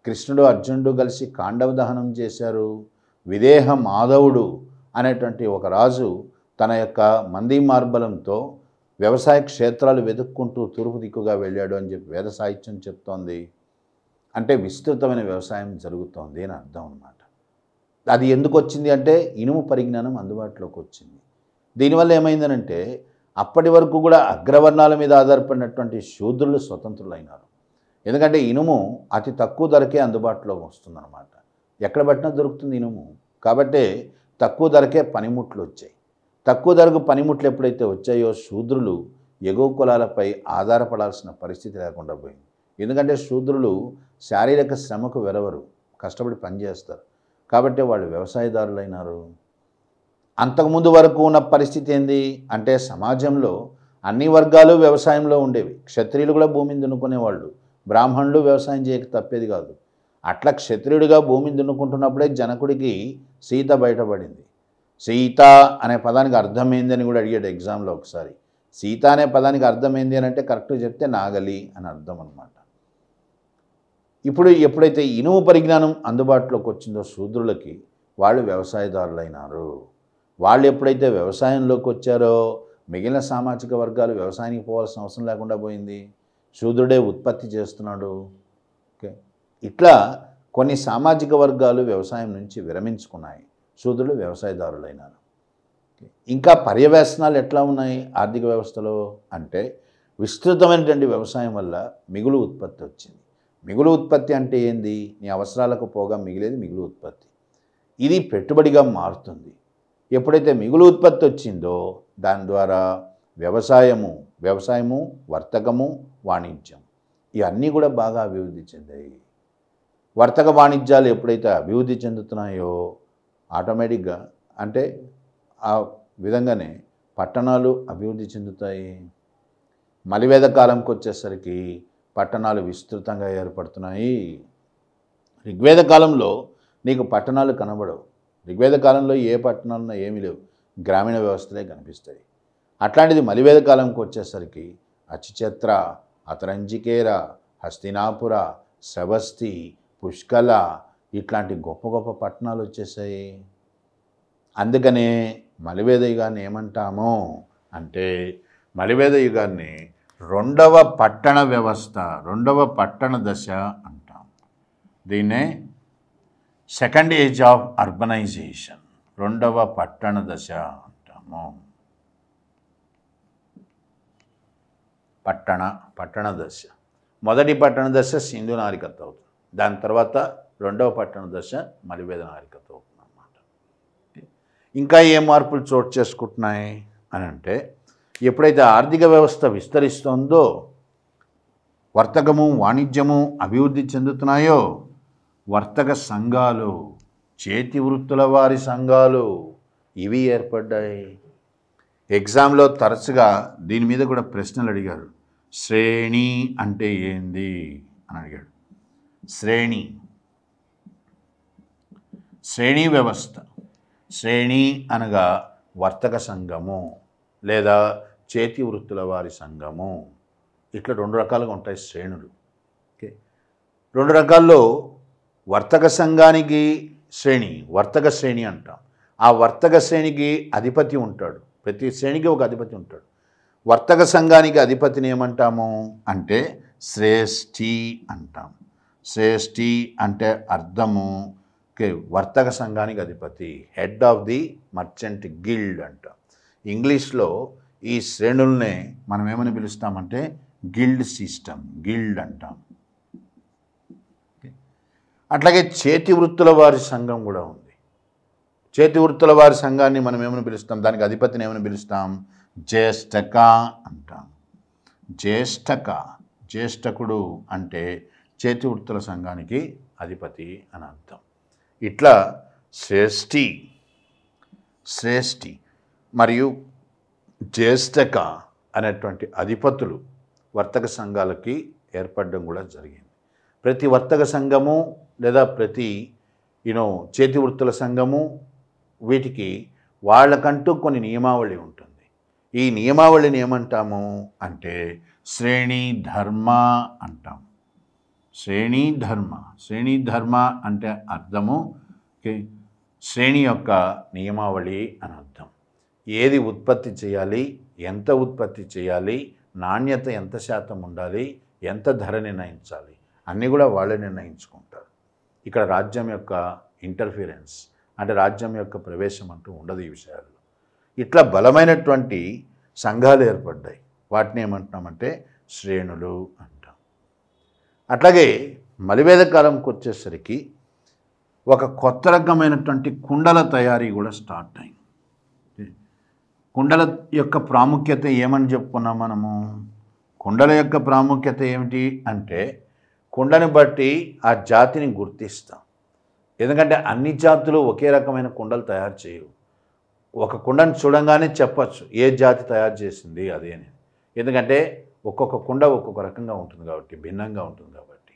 కృష్ణుడు, అర్జునుడు కలిసి కాండవ దహనం చేశారు. విదేహ మాధవుడు అనేటువంటి ఒక రాజు తన యొక్క మందీ మార్బలంతో వ్యవసాయ క్షేత్రాలు వెతుక్కుంటూ తూర్పు దిక్కుగా వెళ్ళాడు అని చెప్పి వేద సాహిత్యం చెప్తోంది. అంటే విస్తృతమైన వ్యవసాయం జరుగుతోంది అని అర్థం అన్నమాట. అది ఎందుకు వచ్చింది అంటే ఇనుము పరిజ్ఞానం అందుబాటులోకి వచ్చింది. దీనివల్ల ఏమైందనంటే అప్పటి వరకు కూడా అగ్రవర్ణాల మీద ఆధారపడినటువంటి శూద్రులు స్వతంత్రులైనారు. ఎందుకంటే ఇనుము అతి తక్కువ ధరకే అందుబాటులోకి వస్తుందన్నమాట. ఎక్కడ పట్టినా దొరుకుతుంది ఇనుము. కాబట్టి తక్కువ ధరకే పనిముట్లు వచ్చాయి. తక్కువ ధరకు పనిముట్లు ఎప్పుడైతే వచ్చాయో శూద్రులు ఎగువ కులాలపై ఆధారపడాల్సిన పరిస్థితి లేకుండా పోయింది. ఎందుకంటే శూద్రులు శారీరక శ్రమకు వెరవరు, కష్టపడి పనిచేస్తారు. కాబట్టి వాళ్ళు వ్యవసాయదారులైనారు. అంతకుముందు వరకు ఉన్న పరిస్థితి ఏంది అంటే సమాజంలో అన్ని వర్గాలు వ్యవసాయంలో ఉండేవి. క్షత్రియులు కూడా భూమిని దున్నుకునేవాళ్ళు, బ్రాహ్మణులు వ్యవసాయం చేయక తప్పేది కాదు. అట్లా క్షత్రియుడిగా భూమిని దున్నుకుంటున్నప్పుడే జనకుడికి సీత బయటపడింది. సీత అనే పదానికి అర్థం ఏందని కూడా అడిగాడు ఎగ్జామ్లో ఒకసారి. సీత అనే పదానికి అర్థం ఏంది అని అంటే కరెక్ట్గా చెప్తే నాగలి అని అర్థం అనమాట. ఇప్పుడు ఎప్పుడైతే ఇనుము పరిజ్ఞానం అందుబాటులోకి వచ్చిందో శూద్రులకి, వాళ్ళు వ్యవసాయదారులైనారు. వాళ్ళు ఎప్పుడైతే వ్యవసాయంలోకి వచ్చారో మిగిలిన సామాజిక వర్గాలు వ్యవసాయానికి పోవాల్సిన అవసరం లేకుండా పోయింది. శూద్రుడే ఉత్పత్తి చేస్తున్నాడు. ఓకే, ఇట్లా కొన్ని సామాజిక వర్గాలు వ్యవసాయం నుంచి విరమించుకున్నాయి, శూద్రులు వ్యవసాయదారులైనారు. ఇంకా పర్యవేక్షణాలు ఎట్లా ఉన్నాయి ఆర్థిక వ్యవస్థలో అంటే, విస్తృతమైనటువంటి వ్యవసాయం వల్ల మిగులు ఉత్పత్తి వచ్చింది. మిగులు ఉత్పత్తి అంటే ఏంది? నీ అవసరాలకు పోగా మిగిలేది మిగులు ఉత్పత్తి. ఇది పెట్టుబడిగా మారుతుంది. ఎప్పుడైతే మిగులు ఉత్పత్తి వచ్చిందో దాని ద్వారా వ్యవసాయము, వర్తకము, వాణిజ్యం ఇవన్నీ కూడా బాగా అభివృద్ధి చెందాయి. వర్తక వాణిజ్యాలు ఎప్పుడైతే అభివృద్ధి చెందుతున్నాయో ఆటోమేటిక్గా అంటే ఆ విధంగానే పట్టణాలు అభివృద్ధి చెందుతాయి. మలివేద కాలంకి వచ్చేసరికి పట్టణాలు విస్తృతంగా ఏర్పడుతున్నాయి. ఋగ్వేద కాలంలో నీకు పట్టణాలు కనబడవు. ఋగ్వేద కాలంలో ఏ పట్టణాలున్నా ఏమీ లేవు, గ్రామీణ వ్యవస్థలే కనిపిస్తాయి. అట్లాంటిది మలివేద కాలంకి వచ్చేసరికి అచిచత్ర, అతరంజికేర, హస్తినాపుర, శ్రవస్తి, పుష్కల ఇట్లాంటి గొప్ప గొప్ప పట్టణాలు వచ్చేసాయి. అందుకనే మలివేద యుగాన్ని ఏమంటాము అంటే, మలివేద యుగాన్ని రెండవ పట్టణ వ్యవస్థ, రెండవ పట్టణ దశ అంటాం. దీన్నే సెకండ్ ఏజ్ ఆఫ్ అర్బనైజేషన్, రెండవ పట్టణ దశ అంటాము. పట్టణ దశ, మొదటి పట్టణ దశ సింధు నాగరికత అవుతుంది. దాని తర్వాత రెండవ పట్టణ దశ మలివేద నాగరికత అవుతుంది అన్నమాట. ఇంకా ఏ మార్పులు చోటు చేసుకుంటున్నాయి అని అంటే, ఎప్పుడైతే ఆర్థిక వ్యవస్థ విస్తరిస్తుందో, వర్తకము, వాణిజ్యము అభివృద్ధి చెందుతున్నాయో, వర్తక సంఘాలు, చేతి వృత్తుల వారి సంఘాలు ఇవి ఏర్పడ్డాయి. ఎగ్జామ్లో తరచుగా దీని మీద కూడా ప్రశ్నలు అడిగారు. శ్రేణి అంటే ఏంది అని అడిగాడు. శ్రేణి వ్యవస్థ. శ్రేణి అనగా వర్తక సంఘము లేదా చేతి వృత్తుల వారి సంఘము. ఇట్లా రెండు రకాలుగా ఉంటాయి శ్రేణులు. ఓకే, రెండు రకాల్లో వర్తక సంఘానికి వర్తక శ్రేణి అంటాం. ఆ వర్తక శ్రేణికి అధిపతి ఉంటాడు. ప్రతి శ్రేణికి ఒక అధిపతి ఉంటాడు. వర్తక సంఘానికి అధిపతిని ఏమంటాము అంటే శ్రేష్ఠి అంటాం. శ్రేష్ఠి అంటే అర్థము వర్తక సంఘానికి అధిపతి, head of the merchant guild అంటాం. ఇంగ్లీష్లో ఈ శ్రేణుల్నే మనం ఏమని పిలుస్తామంటే గిల్డ్ సిస్టమ్, గిల్డ్ అంటాం. అట్లాగే చేతి వృత్తుల వారి సంఘం కూడా ఉంది. చేతి వృత్తుల వారి సంఘాన్ని మనం ఏమని పిలుస్తాం, దానికి అధిపతిని ఏమని పిలుస్తాం, జ్యేష్ఠక అంటాం. జ్యేష్ఠకుడు అంటే చేతి వృత్తుల సంఘానికి అధిపతి అని అర్థం. ఇట్లా శ్రేష్ఠి మరియు జ్యేష్ఠక అనేటువంటి అధిపతులు వర్తక సంఘాలకి ఏర్పడడం కూడా జరిగింది. ప్రతి వర్తక సంఘము లేదా ప్రతి చేతి వృత్తుల సంఘము వీటికి వాళ్ళకంటూ కొన్ని నియమావళి ఉంటుంది. ఈ నియమావళిని ఏమంటాము అంటే శ్రేణి ధర్మ అంటాం. శ్రేణి ధర్మ అంటే అర్థము శ్రేణి యొక్క నియమావళి అని అర్థం. ఏది ఉత్పత్తి చేయాలి, ఎంత ఉత్పత్తి చేయాలి, నాణ్యత ఎంత శాతం ఉండాలి, ఎంత ధర నిర్ణయించాలి అన్నీ కూడా వాళ్ళే నిర్ణయించుకుంటారు. ఇక్కడ రాజ్యం యొక్క ఇంటర్ఫీరెన్స్ అంటే రాజ్యం యొక్క ప్రవేశం అంటూ ఉండదు ఈ విషయాల్లో. ఇట్లా బలమైనటువంటి సంఘాలు ఏర్పడ్డాయి. వాటిని ఏమంటున్నామంటే శ్రేణులు అంటాం. అట్లాగే మలివేద కాలంకి వచ్చేసరికి ఒక కొత్త రకమైనటువంటి కుండల తయారీ కూడా స్టార్ట్ అయింది. కుండల యొక్క ప్రాముఖ్యత ఏమని చెప్పుకున్నాం మనము? కుండల యొక్క ప్రాముఖ్యత ఏమిటి అంటే కుండని బట్టి ఆ జాతిని గుర్తిస్తాం. ఎందుకంటే అన్ని జాతులు ఒకే రకమైన కుండలు తయారు చేయవు. ఒక కుండను చూడంగానే చెప్పచ్చు ఏ జాతి తయారు చేసింది అది అని. ఎందుకంటే ఒక్కొక్క కుండ ఒక్కొక్క రకంగా ఉంటుంది కాబట్టి, భిన్నంగా ఉంటుంది కాబట్టి.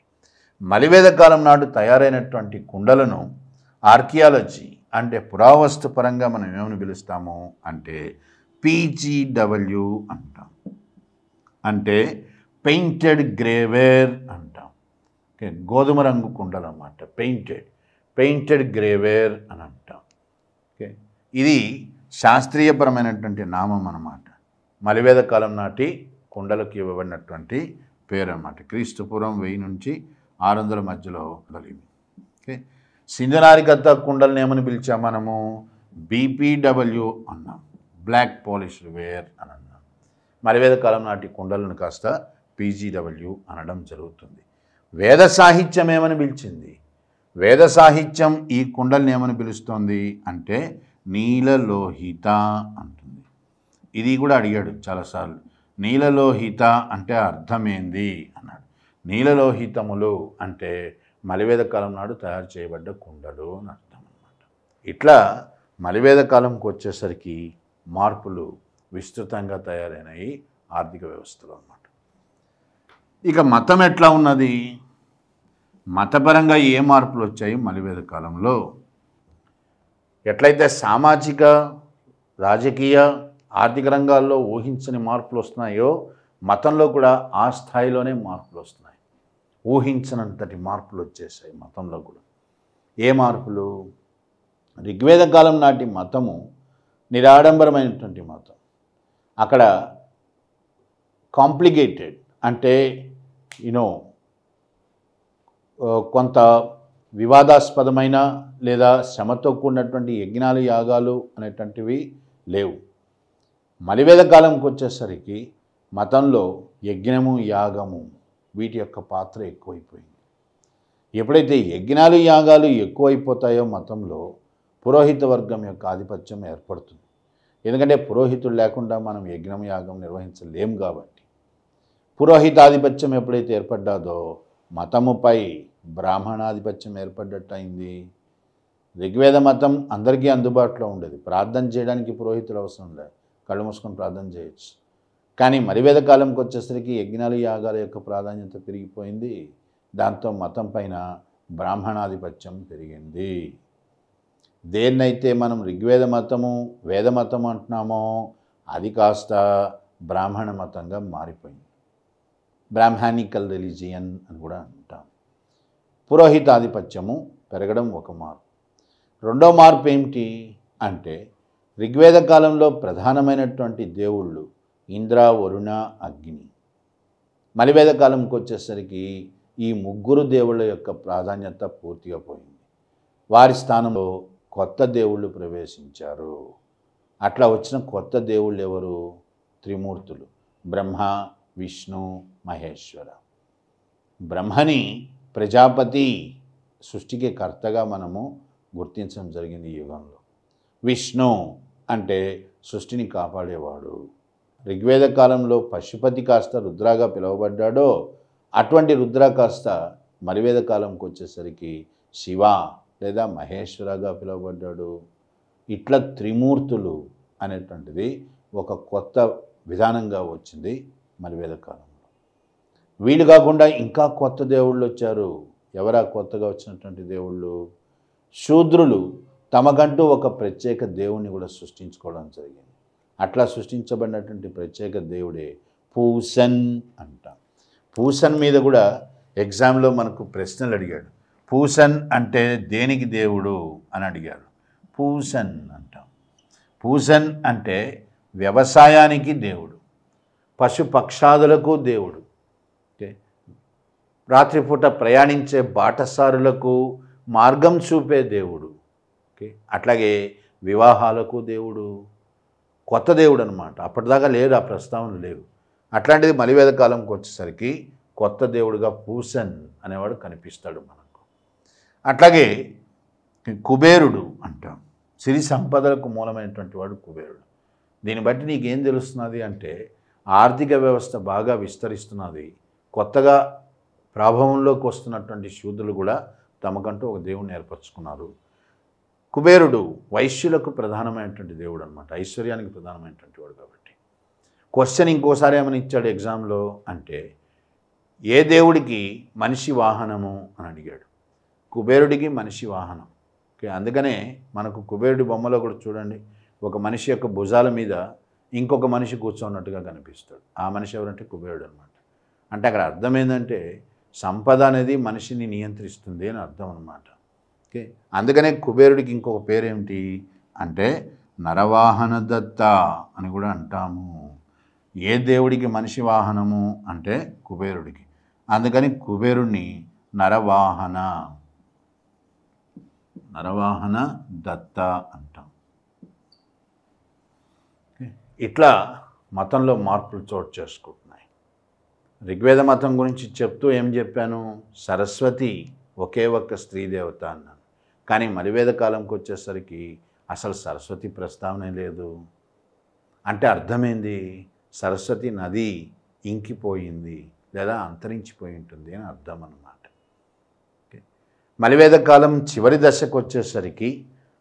మలివేద కాలం నాడు తయారైనటువంటి కుండలను ఆర్కియాలజీ అంటే పురావస్తు పరంగా మనం ఏమని పిలుస్తాము అంటే పీజీడబ్ల్యూ అంటాం. అంటే పెయింటెడ్ గ్రేవేర్ అంటాం. ఓకే, గోధుమ రంగు కుండలు అన్నమాట. పెయింటెడ్ గ్రేవేర్ అని అంటాం. ఓకే, ఇది శాస్త్రీయపరమైనటువంటి నామం అన్నమాట. మలివేద కాలం నాటి కుండలకు ఇవ్వబడినటువంటి పేరు అన్నమాట. క్రీస్తుపూర్వం 1000 నుంచి 600 మధ్యలో కలిగి. ఓకే, సింధు నాగరికత కుండలను ఏమని పిలిచాం మనము? బీపీడబ్ల్యూ అన్నాం, బ్లాక్ పాలిష్డ్ వేర్ అని అన్నాం. మలివేద కాలం నాటి కుండలను కాస్త పీజీడబ్ల్యూ అనడం జరుగుతుంది. వేద సాహిత్యం ఏమని పిలిచింది? వేద సాహిత్యం ఈ కుండల్ని ఏమని పిలుస్తోంది అంటే నీలలోహిత అంటుంది. ఇది కూడా అడిగాడు చాలాసార్లు. నీలలోహిత అంటే అర్థమేంది అన్నాడు. నీలలోహితములు అంటే మలివేద కాలం నాడు తయారు చేయబడ్డ కుండలు అని అర్థం అన్నమాట. ఇట్లా మలివేద కాలంకి వచ్చేసరికి మార్పులు విస్తృతంగా తయారైనాయి ఆర్థిక వ్యవస్థలో అన్నమాట. ఇక మతం ఎట్లా ఉన్నది? మతపరంగా ఏ మార్పులు వచ్చాయి మలివేద కాలంలో? ఎట్లయితే సామాజిక, రాజకీయ, ఆర్థిక రంగాల్లో ఊహించని మార్పులు వస్తున్నాయో మతంలో కూడా ఆ స్థాయిలోనే మార్పులు వస్తున్నాయి. ఊహించనంతటి మార్పులు వచ్చేసాయి మతంలో కూడా. ఏ మార్పులు? ఋగ్వేద కాలం నాటి మతము నిరాడంబరమైనటువంటి మతం. అక్కడ కాంప్లికేటెడ్ అంటే కొంత వివాదాస్పదమైన లేదా శ్రమతో కూడినటువంటి యజ్ఞాలు, యాగాలు అనేటువంటివి లేవు. మలివేద కాలంకి వచ్చేసరికి మతంలో యజ్ఞము, యాగము వీటి యొక్క పాత్ర ఎక్కువైపోయింది. ఎప్పుడైతే యజ్ఞాలు, యాగాలు ఎక్కువైపోతాయో మతంలో పురోహిత వర్గం యొక్క ఆధిపత్యం ఏర్పడుతుంది. ఎందుకంటే పురోహితుడు లేకుండా మనం యజ్ఞం, యాగం నిర్వహించలేము కాబట్టి. పురోహితాధిపత్యం ఎప్పుడైతే ఏర్పడ్డాదో మతముపై బ్రాహ్మణాధిపత్యం ఏర్పడ్డట్టయింది. ఋగ్వేద మతం అందరికీ అందుబాటులో ఉండేది. ప్రార్థన చేయడానికి పురోహితులు అవసరం లేదు, కళ్ళు మూసుకొని ప్రార్థన చేయొచ్చు. కానీ మలివేద కాలంకి వచ్చేసరికి యజ్ఞాలు, యాగాల యొక్క ప్రాధాన్యత పెరిగిపోయింది. దాంతో మతం పైన బ్రాహ్మణాధిపత్యం పెరిగింది. దేన్నైతే మనం ఋగ్వేద మతము, వేద మతము అంటున్నామో అది కాస్త బ్రాహ్మణ మతంగా మారిపోయింది. బ్రాహ్మణికల్ రిలీజియన్ అని కూడా అంటాం. పురోహితాధిపత్యము పెరగడం ఒక మార్పు. రెండో మార్పు ఏమిటి అంటే ఋగ్వేద కాలంలో ప్రధానమైనటువంటి దేవుళ్ళు ఇంద్ర, వరుణ, అగ్ని. మలివేద కాలంకి వచ్చేసరికి ఈ ముగ్గురు దేవుళ్ళ యొక్క ప్రాధాన్యత పూర్తిగా పోయింది. వారి స్థానంలో కొత్త దేవుళ్ళు ప్రవేశించారు. అట్లా వచ్చిన కొత్త దేవుళ్ళు ఎవరు? త్రిమూర్తులు, బ్రహ్మ, విష్ణు, మహేశ్వర. బ్రహ్మని ప్రజాపతి, సృష్టికి కర్తగా మనము గుర్తించడం జరిగింది ఈ యుగంలో. విష్ణు అంటే సృష్టిని కాపాడేవాడు. ఋగ్వేద కాలంలో పశుపతి కాస్త రుద్రాగా పిలువబడ్డాడో అటువంటి రుద్ర కాస్త మలివేద కాలంకి వచ్చేసరికి శివ లేదా మహేశ్వరగా పిలువబడ్డాడు. ఇట్లా త్రిమూర్తులు అనేటువంటిది ఒక కొత్త విధానంగా వచ్చింది మలివేద కాలంలో. వీళ్ళు కాకుండా ఇంకా కొత్త దేవుళ్ళు వచ్చారు. ఎవరా కొత్తగా వచ్చినటువంటి దేవుళ్ళు? శూద్రులు తమకంటూ ఒక ప్రత్యేక దేవుణ్ణి కూడా సృష్టించుకోవడం జరిగింది. అట్లా సృష్టించబడినటువంటి ప్రత్యేక దేవుడే పూసన్ అంటాం. పూసన్ మీద కూడా ఎగ్జామ్లో మనకు ప్రశ్నలు అడిగాడు. పూసన్ అంటే దేనికి దేవుడు అని అడిగాడు. పూసన్ అంటాం. పూసన్ అంటే వ్యవసాయానికి దేవుడు, పశుపక్షాదులకు దేవుడు, రాత్రిపూట ప్రయాణించే బాటసారులకు మార్గం చూపే దేవుడు. అట్లాగే వివాహాలకు దేవుడు, కొత్త దేవుడు అనమాట. అప్పటిదాకా లేరు, ఆ ప్రస్తావన లేవు. అట్లాంటిది మలివేద కాలంకి వచ్చేసరికి కొత్త దేవుడుగా పూసన్ అనేవాడు కనిపిస్తాడు మనకు. అట్లాగే కుబేరుడు అంటాం. సిరి సంపదలకు మూలమైనటువంటి వాడు కుబేరుడు. దీన్ని బట్టి నీకేం తెలుస్తున్నది అంటే ఆర్థిక వ్యవస్థ బాగా విస్తరిస్తున్నది. కొత్తగా ప్రాభవంలోకి వస్తున్నటువంటి శూద్రులు కూడా తమకంటూ ఒక దేవుణ్ణి ఏర్పరచుకున్నారు. కుబేరుడు వైశ్యులకు ప్రధానమైనటువంటి దేవుడు అనమాట, ఐశ్వర్యానికి ప్రధానమైనటువంటి వాడు. కాబట్టి క్వశ్చన్ ఇంకోసారి ఏమని ఇచ్చాడు ఎగ్జామ్లో అంటే ఏ దేవుడికి మనిషి వాహనము అని అడిగాడు. కుబేరుడికి మనిషి వాహనం. ఓకే, అందుకనే మనకు కుబేరుడి బొమ్మలో కూడా చూడండి, ఒక మనిషి యొక్క భుజాల మీద ఇంకొక మనిషి కూర్చున్నట్టుగా కనిపిస్తాడు. ఆ మనిషి ఎవరంటే కుబేరుడు అనమాట. అంటే అక్కడ అర్థం ఏంటంటే సంపద అనేది మనిషిని నియంత్రిస్తుంది అని అర్థం అనమాట. ఓకే, అందుకనే కుబేరుడికి ఇంకొక పేరేమిటి అంటే నరవాహన దత్త అని కూడా అంటాము. ఏ దేవుడికి మనిషి వాహనము అంటే కుబేరుడికి. అందుకని కుబేరుణ్ణి నరవాహన దత్త అంటాం. ఇట్లా మతంలో మార్పులు చోటు చేసుకుంటున్నాయి. ఋగ్వేద మతం గురించి చెప్తూ ఏం చెప్పాను, సరస్వతి ఒకే ఒక్క స్త్రీ దేవత అన్నాను. కానీ మలివేద కాలంకి వచ్చేసరికి అసలు సరస్వతి ప్రస్తావనే లేదు. అంటే అర్థమైంది, సరస్వతి నది ఇంకిపోయింది లేదా అంతరించిపోయి ఉంటుంది అని అర్థం అన్నమాట. మలివేద కాలం చివరి దశకు వచ్చేసరికి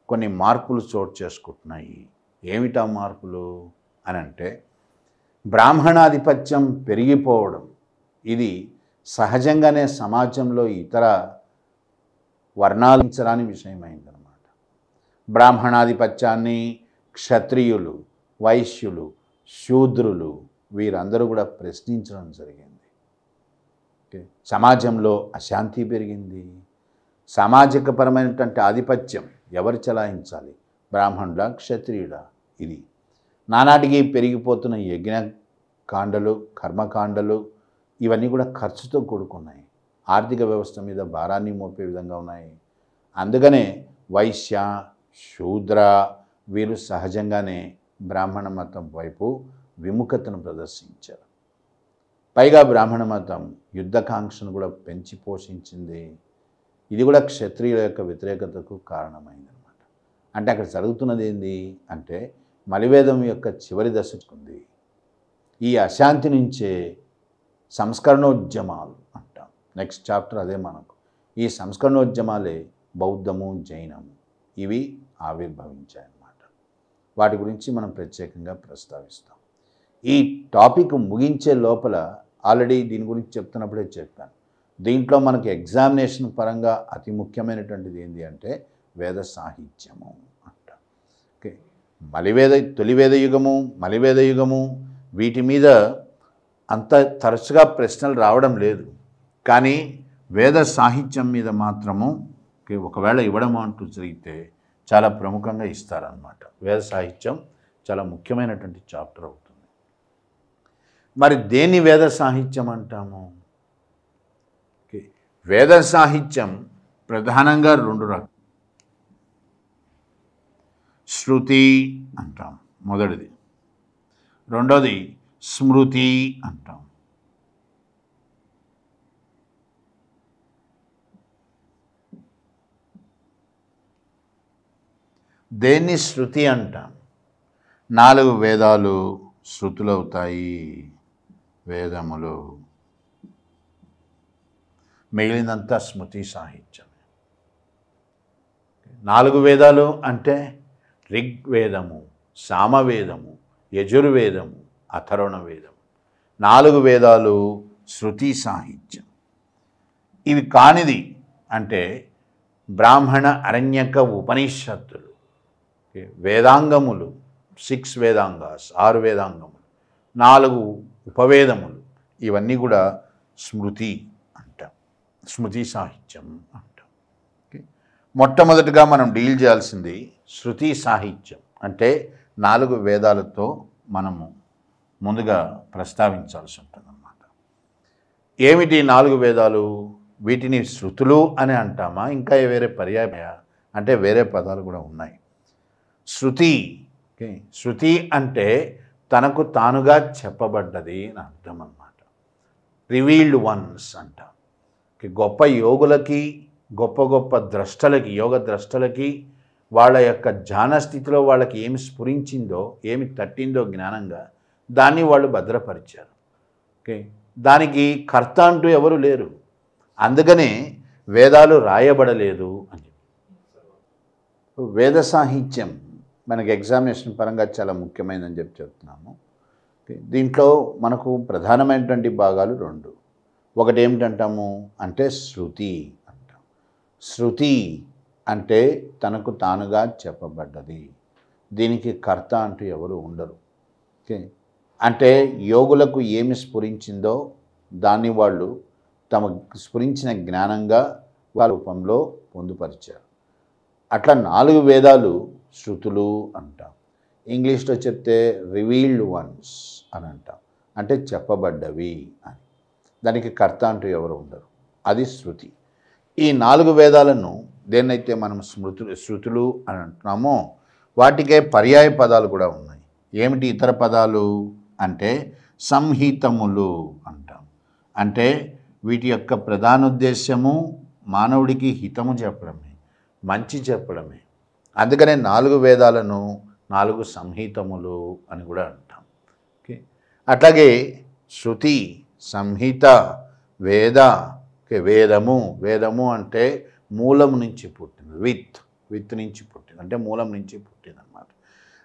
కొన్ని మార్పులు చోటు చేసుకుంటున్నాయి. ఏమిటా మార్పులు అని అంటే బ్రాహ్మణాధిపత్యం పెరిగిపోవడం. ఇది సహజంగానే సమాజంలో ఇతర వర్ణాలించరాని విషయమైందనమాట. బ్రాహ్మణాధిపత్యాన్ని క్షత్రియులు, వైశ్యులు, శూద్రులు వీరందరూ కూడా ప్రశ్నించడం జరిగింది. సమాజంలో అశాంతి పెరిగింది. సామాజికపరమైనటువంటి ఆధిపత్యం ఎవరు చెలాయించాలి, బ్రాహ్మణుడా క్షత్రియుడా? ఇది నానాటికి పెరిగిపోతున్న యజ్ఞకాండలు, కర్మకాండలు ఇవన్నీ కూడా ఖర్చుతో కూడుకున్నాయి. ఆర్థిక వ్యవస్థ మీద భారాన్ని మోపే విధంగా ఉన్నాయి. అందుకనే వైశ్య, శూద్ర వీరు సహజంగానే బ్రాహ్మణ మతం వైపు విముఖతను ప్రదర్శించారు. పైగా బ్రాహ్మణ మతం యుద్ధకాంక్షను కూడా పెంచి పోషించింది. ఇది కూడా క్షత్రియుల యొక్క వ్యతిరేకతకు కారణమైందనమాట. అంటే అక్కడ జరుగుతున్నది ఏంది అంటే మలివేదం యొక్క చివరి దశకుంది. ఈ అశాంతి నుంచే సంస్కరణోద్యమాలు అంటాం. నెక్స్ట్ చాప్టర్ అదే మనకు. ఈ సంస్కరణోద్యమాలే బౌద్ధము, జైనము ఇవి ఆవిర్భవించాయన్నమాట. వాటి గురించి మనం ప్రత్యేకంగా ప్రస్తావిస్తాం. ఈ టాపిక్ ముగించే లోపల ఆల్రెడీ దీని గురించి చెప్తున్నప్పుడే చెప్పాను. దీంట్లో మనకి ఎగ్జామినేషన్ పరంగా అతి ముఖ్యమైనటువంటిది ఏంటి అంటే వేద సాహిత్యము అంట. ఓకే, తొలివేద యుగము, మలివేద యుగము వీటి మీద అంత తరచుగా ప్రశ్నలు రావడం లేదు. కానీ వేద సాహిత్యం మీద మాత్రము ఒకవేళ ఇవ్వడం అంటూ జరిగితే చాలా ప్రముఖంగా ఇస్తారన్నమాట. వేద సాహిత్యం చాలా ముఖ్యమైనటువంటి చాప్టర్ అవుతుంది. మరి దేన్ని వేద సాహిత్యం అంటాము? వేద సాహిత్యం ప్రధానంగా రెండు రకాలు. శృతి అంటాం మొదటిది, రెండోది స్మృతి అంటాం. దేన్ని శృతి అంటాం? 4 వేదాలు శృతులవుతాయి, వేదములు. మిగిలినంతా స్మృతి సాహిత్యం. 4 వేదాలు అంటే ఋగ్వేదము, సామవేదము, యజుర్వేదము, అథర్వణ వేదము. 4 వేదాలు శృతి సాహిత్యం. ఇవి కానిది అంటే బ్రాహ్మణ, అరణ్యక, ఉపనిషత్తులు, వేదాంగములు, 6 వేదాంగాస్, 6 వేదాంగములు, 4 ఉపవేదములు, ఇవన్నీ కూడా స్మృతి అంటాం, స్మృతి సాహిత్యం అంటాం. మొట్టమొదటిగా మనం డీల్ చేయాల్సింది శృతి సాహిత్యం. అంటే 4 వేదాలతో మనము ముందుగా ప్రస్తావించాల్సి ఉంటుందన్నమాట. ఏమిటి 4 వేదాలు? వీటిని శృతులు అని అంటామా, ఇంకా వేరే పర్యాయ అంటే వేరే పదాలు కూడా ఉన్నాయి. శృతి, శృతి అంటే తనకు తానుగా చెప్పబడ్డది అని అర్థం అన్నమాట. రివీల్డ్ వన్స్ అంటాం. గొప్ప యోగులకి, గొప్ప గొప్ప ద్రష్టలకి, యోగ ద్రష్టలకి వాళ్ళ యొక్క ధ్యాన స్థితిలో వాళ్ళకి ఏమి స్ఫురించిందో, ఏమి తట్టిందో జ్ఞానంగా దాన్ని వాళ్ళు భద్రపరిచారు. దానికి కర్త అంటూ ఎవరు లేరు. అందుకనే వేదాలు రాయబడలేదు అని. వేద సాహిత్యం మనకి ఎగ్జామినేషన్ పరంగా చాలా ముఖ్యమైనదని చెప్తున్నాము. దీంట్లో మనకు ప్రధానమైనటువంటి భాగాలు 2. ఒకటి ఏమిటంటాము అంటే శృతి అంటాం. శృతి అంటే తనకు తానుగా చెప్పబడ్డది. దీనికి కర్త అంటూ ఎవరు ఉండరు. ఓకే, అంటే యోగులకు ఏమి స్ఫురించిందో దాన్ని వాళ్ళు తమ స్ఫురించిన జ్ఞానంగా వాళ్ళ రూపంలో పొందుపరిచారు. అట్లా 4 వేదాలు శృతులు అంటాం. ఇంగ్లీష్లో చెప్తే రివీల్డ్ వన్స్ అని అంటాం, అంటే చెప్పబడ్డవి అని. దానికి కర్త అంటూ ఎవరు ఉండరు, అది శృతి. ఈ 4 వేదాలను దేన్నైతే మనం శృతులు అని అంటున్నామో వాటికే పర్యాయ పదాలు కూడా ఉన్నాయి. ఏమిటి ఇతర పదాలు అంటే సంహితములు అంటాం. అంటే వీటి యొక్క ప్రధానోద్దేశ్యము మానవుడికి హితము చెప్పడమే, మంచి చెప్పడమే. అందుకనే 4 వేదాలను 4 సంహితములు అని కూడా అంటాం. ఓకే, అట్లాగే శృతి, సంహిత, వేద. వేదము, వేదము అంటే మూలం నుంచి పుట్టింది, విత్ నుంచి పుట్టింది, అంటే మూలం నుంచి పుట్టింది అన్నమాట.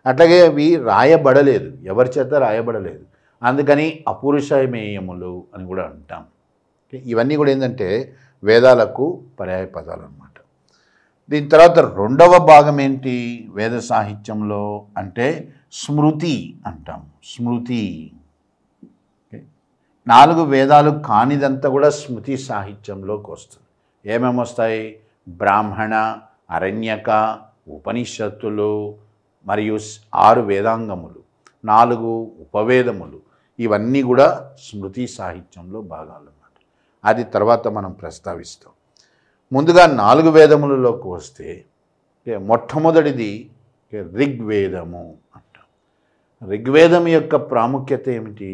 అట్లాగే అవి రాయబడలేదు, ఎవరి చేత రాయబడలేదు, అందుకని అపురుషమేయములు అని కూడా అంటాం. ఇవన్నీ కూడా ఏంటంటే వేదాలకు పర్యాయ పదాలు అన్నమాట. దీని తర్వాత రెండవ భాగం ఏంటి వేద సాహిత్యంలో అంటే స్మృతి అంటాం. స్మృతి 4 వేదాలు కానిదంతా కూడా స్మృతి సాహిత్యంలోకి వస్తుంది. ఏమేమి వస్తాయి? బ్రాహ్మణ, అరణ్యక, ఉపనిషత్తులు, మరియు 6 వేదాంగములు, 4 ఉపవేదములు, ఇవన్నీ కూడా స్మృతి సాహిత్యంలో భాగాలు అన్నమాట. అది తర్వాత మనం ప్రస్తావిస్తాం. ముందుగా 4 వేదములలోకి వస్తే మొట్టమొదటిది ఋగ్వేదము అంటాం. ఋగ్వేదం యొక్క ప్రాముఖ్యత ఏమిటి,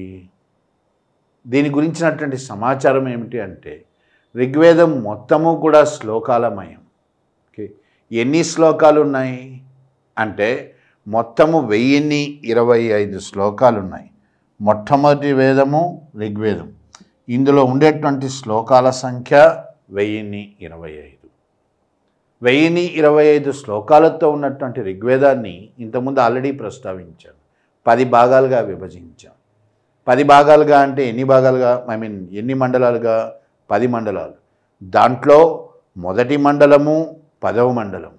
దీని గురించినటువంటి సమాచారం ఏమిటి అంటే ఋగ్వేదం మొత్తము కూడా శ్లోకాలమయం. ఓకే, ఎన్ని శ్లోకాలు ఉన్నాయి అంటే మొత్తము 1025 శ్లోకాలు ఉన్నాయి. మొట్టమొదటి వేదము ఋగ్వేదం. ఇందులో ఉండేటువంటి శ్లోకాల సంఖ్య 1025. 1025 శ్లోకాలతో ఉన్నటువంటి ఋగ్వేదాన్ని ఇంతకుముందు ఆల్రెడీ ప్రస్తావించాను. 10 భాగాలుగా విభజించాం. 10 భాగాలుగా అంటే ఎన్ని భాగాలుగా, ఎన్ని మండలాలుగా? 10 మండలాలు. దాంట్లో మొదటి మండలము 10వ మండలం.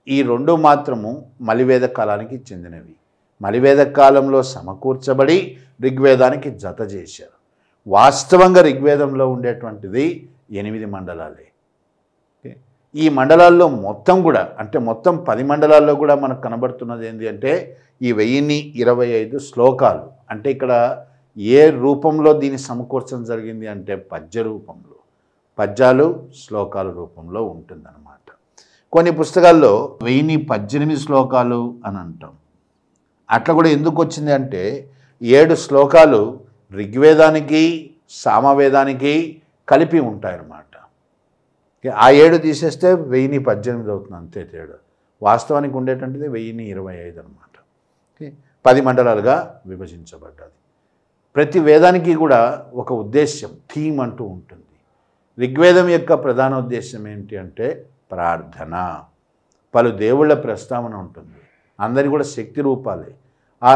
ఈ 2 మాత్రము మలివేద కాలానికి చెందినవి. మలివేద కాలంలో సమకూర్చబడి ఋగ్వేదానికి జత చేశారు. వాస్తవంగా ఋగ్వేదంలో ఉండేటువంటిది 8 మండలాలే. ఈ మండలాల్లో మొత్తం కూడా అంటే మొత్తం 10 మండలాల్లో కూడా మనకు కనబడుతున్నది ఏంటి అంటే ఈ 1025 శ్లోకాలు. అంటే ఇక్కడ ఏ రూపంలో దీన్ని సమకూర్చడం జరిగింది అంటే పద్య రూపంలో, పద్యాలు శ్లోకాల రూపంలో ఉంటుందన్నమాట. కొన్ని పుస్తకాల్లో 1018 శ్లోకాలు అని అంటాం. అట్లా కూడా ఎందుకు వచ్చింది అంటే 7 శ్లోకాలు ఋగ్వేదానికి సామవేదానికి కలిపి ఉంటాయన్నమాట. ఆ 7 తీసేస్తే 1018 అవుతుంది, అంతే తేడా. వాస్తవానికి ఉండేటువంటిది 1025 అనమాట. 10 మండలాలుగా విభజించబడ్డది. ప్రతి వేదానికి కూడా ఒక ఉద్దేశ్యం, థీమ్ అంటూ ఉంటుంది. ఋగ్వేదం యొక్క ప్రధాన ఉద్దేశం ఏంటి అంటే ప్రార్థన. పలు దేవుళ్ళ ప్రస్తావన ఉంటుంది. అందరి కూడా శక్తి రూపాలే. ఆ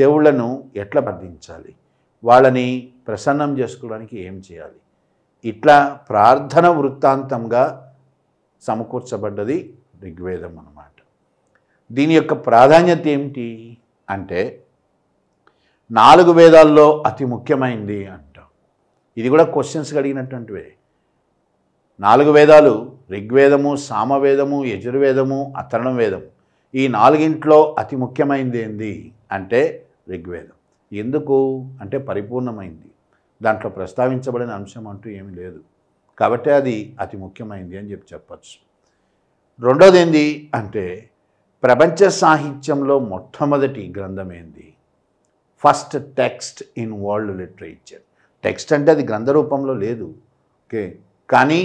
దేవుళ్ళను ఎట్లా ప్రార్థించాలి, వాళ్ళని ప్రసన్నం చేసుకోవడానికి ఏం చేయాలి, ఇట్లా ప్రార్థన వృత్తాంతంగా సమకూర్చబడ్డది ఋగ్వేదం అన్నమాట. దీని యొక్క ప్రాధాన్యత ఏమిటి అంటే 4 వేదాల్లో అతి ముఖ్యమైనది అంటాం. ఇది కూడా క్వశ్చన్స్ అడిగినటువంటివే. 4 వేదాలు ఋగ్వేదము, సామవేదము, యజుర్వేదము, అథర్వణ వేదము. ఈ 4ంట్లో అతి ముఖ్యమైనది ఏంది అంటే ఋగ్వేదం. ఎందుకు అంటే పరిపూర్ణమైంది, దాంట్లో ప్రస్తావించబడిన అంశం అంటూ ఏమీ లేదు కాబట్టి అది అతి ముఖ్యమైనది అని చెప్పచ్చు. రెండోది ఏంది అంటే ప్రపంచ సాహిత్యంలో మొట్టమొదటి గ్రంథం ఏంది, first text in world literature. Text అంటే అది గ్రంథ రూపంలో లేదు, ఓకే, కానీ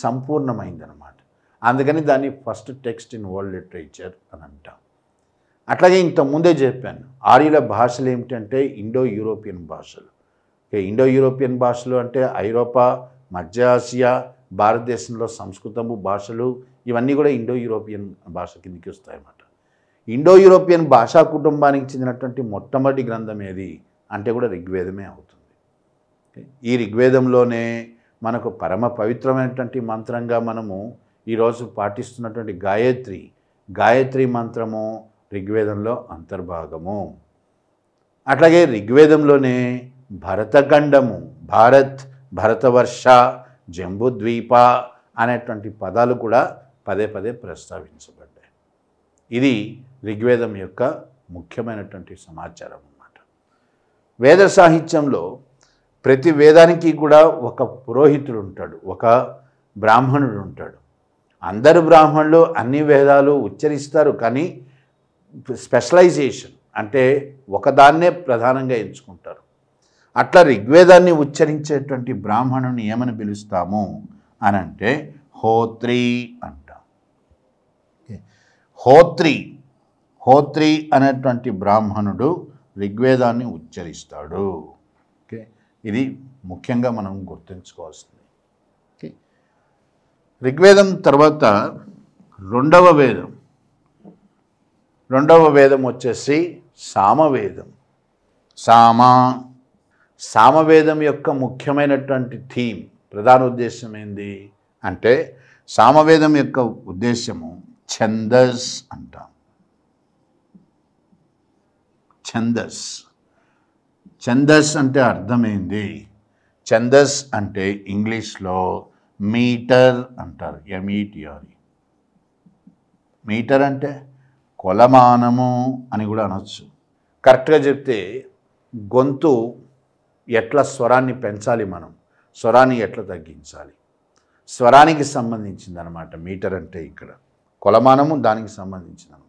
సంపూర్ణమైందనమాట. అందుకని దాన్ని first text in world literature అని అంటాం. అట్లాగే ఇంతకుముందే చెప్పాను, ఆర్యుల భాషలు ఏమిటంటే ఇండో యూరోపియన్ భాషలు. ఇండో యూరోపియన్ భాషలు అంటే ఐరోపా, మధ్య ఆసియా, భారతదేశంలో సంస్కృతము భాషలు, ఇవన్నీ కూడా ఇండో యూరోపియన్ భాష కిందకి వస్తాయన్నమాట. ఇండో యూరోపియన్ భాషా కుటుంబానికి చెందినటువంటి మొట్టమొదటి గ్రంథం ఏది అంటే కూడా ఋగ్వేదమే అవుతుంది. ఈ ఋగ్వేదంలోనే మనకు పరమ పవిత్రమైనటువంటి మంత్రంగా మనము ఈరోజు పాటిస్తున్నటువంటి గాయత్రి మంత్రము ఋగ్వేదంలో అంతర్భాగము. అట్లాగే ఋగ్వేదంలోనే భరతఖండము, భారత్, భరతవర్ష, జంబుద్వీప అనేటువంటి పదాలు కూడా పదే పదే ప్రస్తావించబడ్డాయి. ఇది ఋగ్వేదం యొక్క ముఖ్యమైనటువంటి సమాచారం అన్నమాట. వేద సాహిత్యంలో ప్రతి వేదానికి కూడా ఒక పురోహితుడు ఉంటాడు, ఒక బ్రాహ్మణుడు ఉంటాడు. అందరు బ్రాహ్మణులు అన్ని వేదాలు ఉచ్చరిస్తారు, కానీ స్పెషలైజేషన్ అంటే ఒకదాన్నే ప్రధానంగా ఎంచుకుంటారు. అట్లా ఋగ్వేదాన్ని ఉచ్చరించేటువంటి బ్రాహ్మణుని ఏమని పిలుస్తాము అని అంటే హోత్రి అంటాం. హోత్రి అనేటువంటి బ్రాహ్మణుడు ఋగ్వేదాన్ని ఉచ్చరిస్తాడు. ఓకే, ఇది ముఖ్యంగా మనం గుర్తుంచుకోవాల్సింది. ఓకే, ఋగ్వేదం తర్వాత రెండవ వేదం వచ్చేసి సామవేదం. సామవేదం యొక్క ముఖ్యమైనటువంటి థీమ్, ప్రధాన ఉద్దేశం ఏంది అంటే సామవేదం యొక్క ఉద్దేశము ఛందస్ అంటాం. ఛందస్ అంటే అర్థమైంది. ఛందస్ అంటే ఇంగ్లీష్లో మీటర్ అంటారు, METR. మీటర్ అంటే కొలమానము అని కూడా అనొచ్చు. కరెక్ట్గా చెప్తే గొంతు ఎట్లా స్వరాన్ని పెంచాలి, మనం స్వరాన్ని ఎట్లా తగ్గించాలి, స్వరానికి సంబంధించింది అనమాట మీటర్ అంటే. ఇక్కడ కొలమానము దానికి సంబంధించింది అనమాట.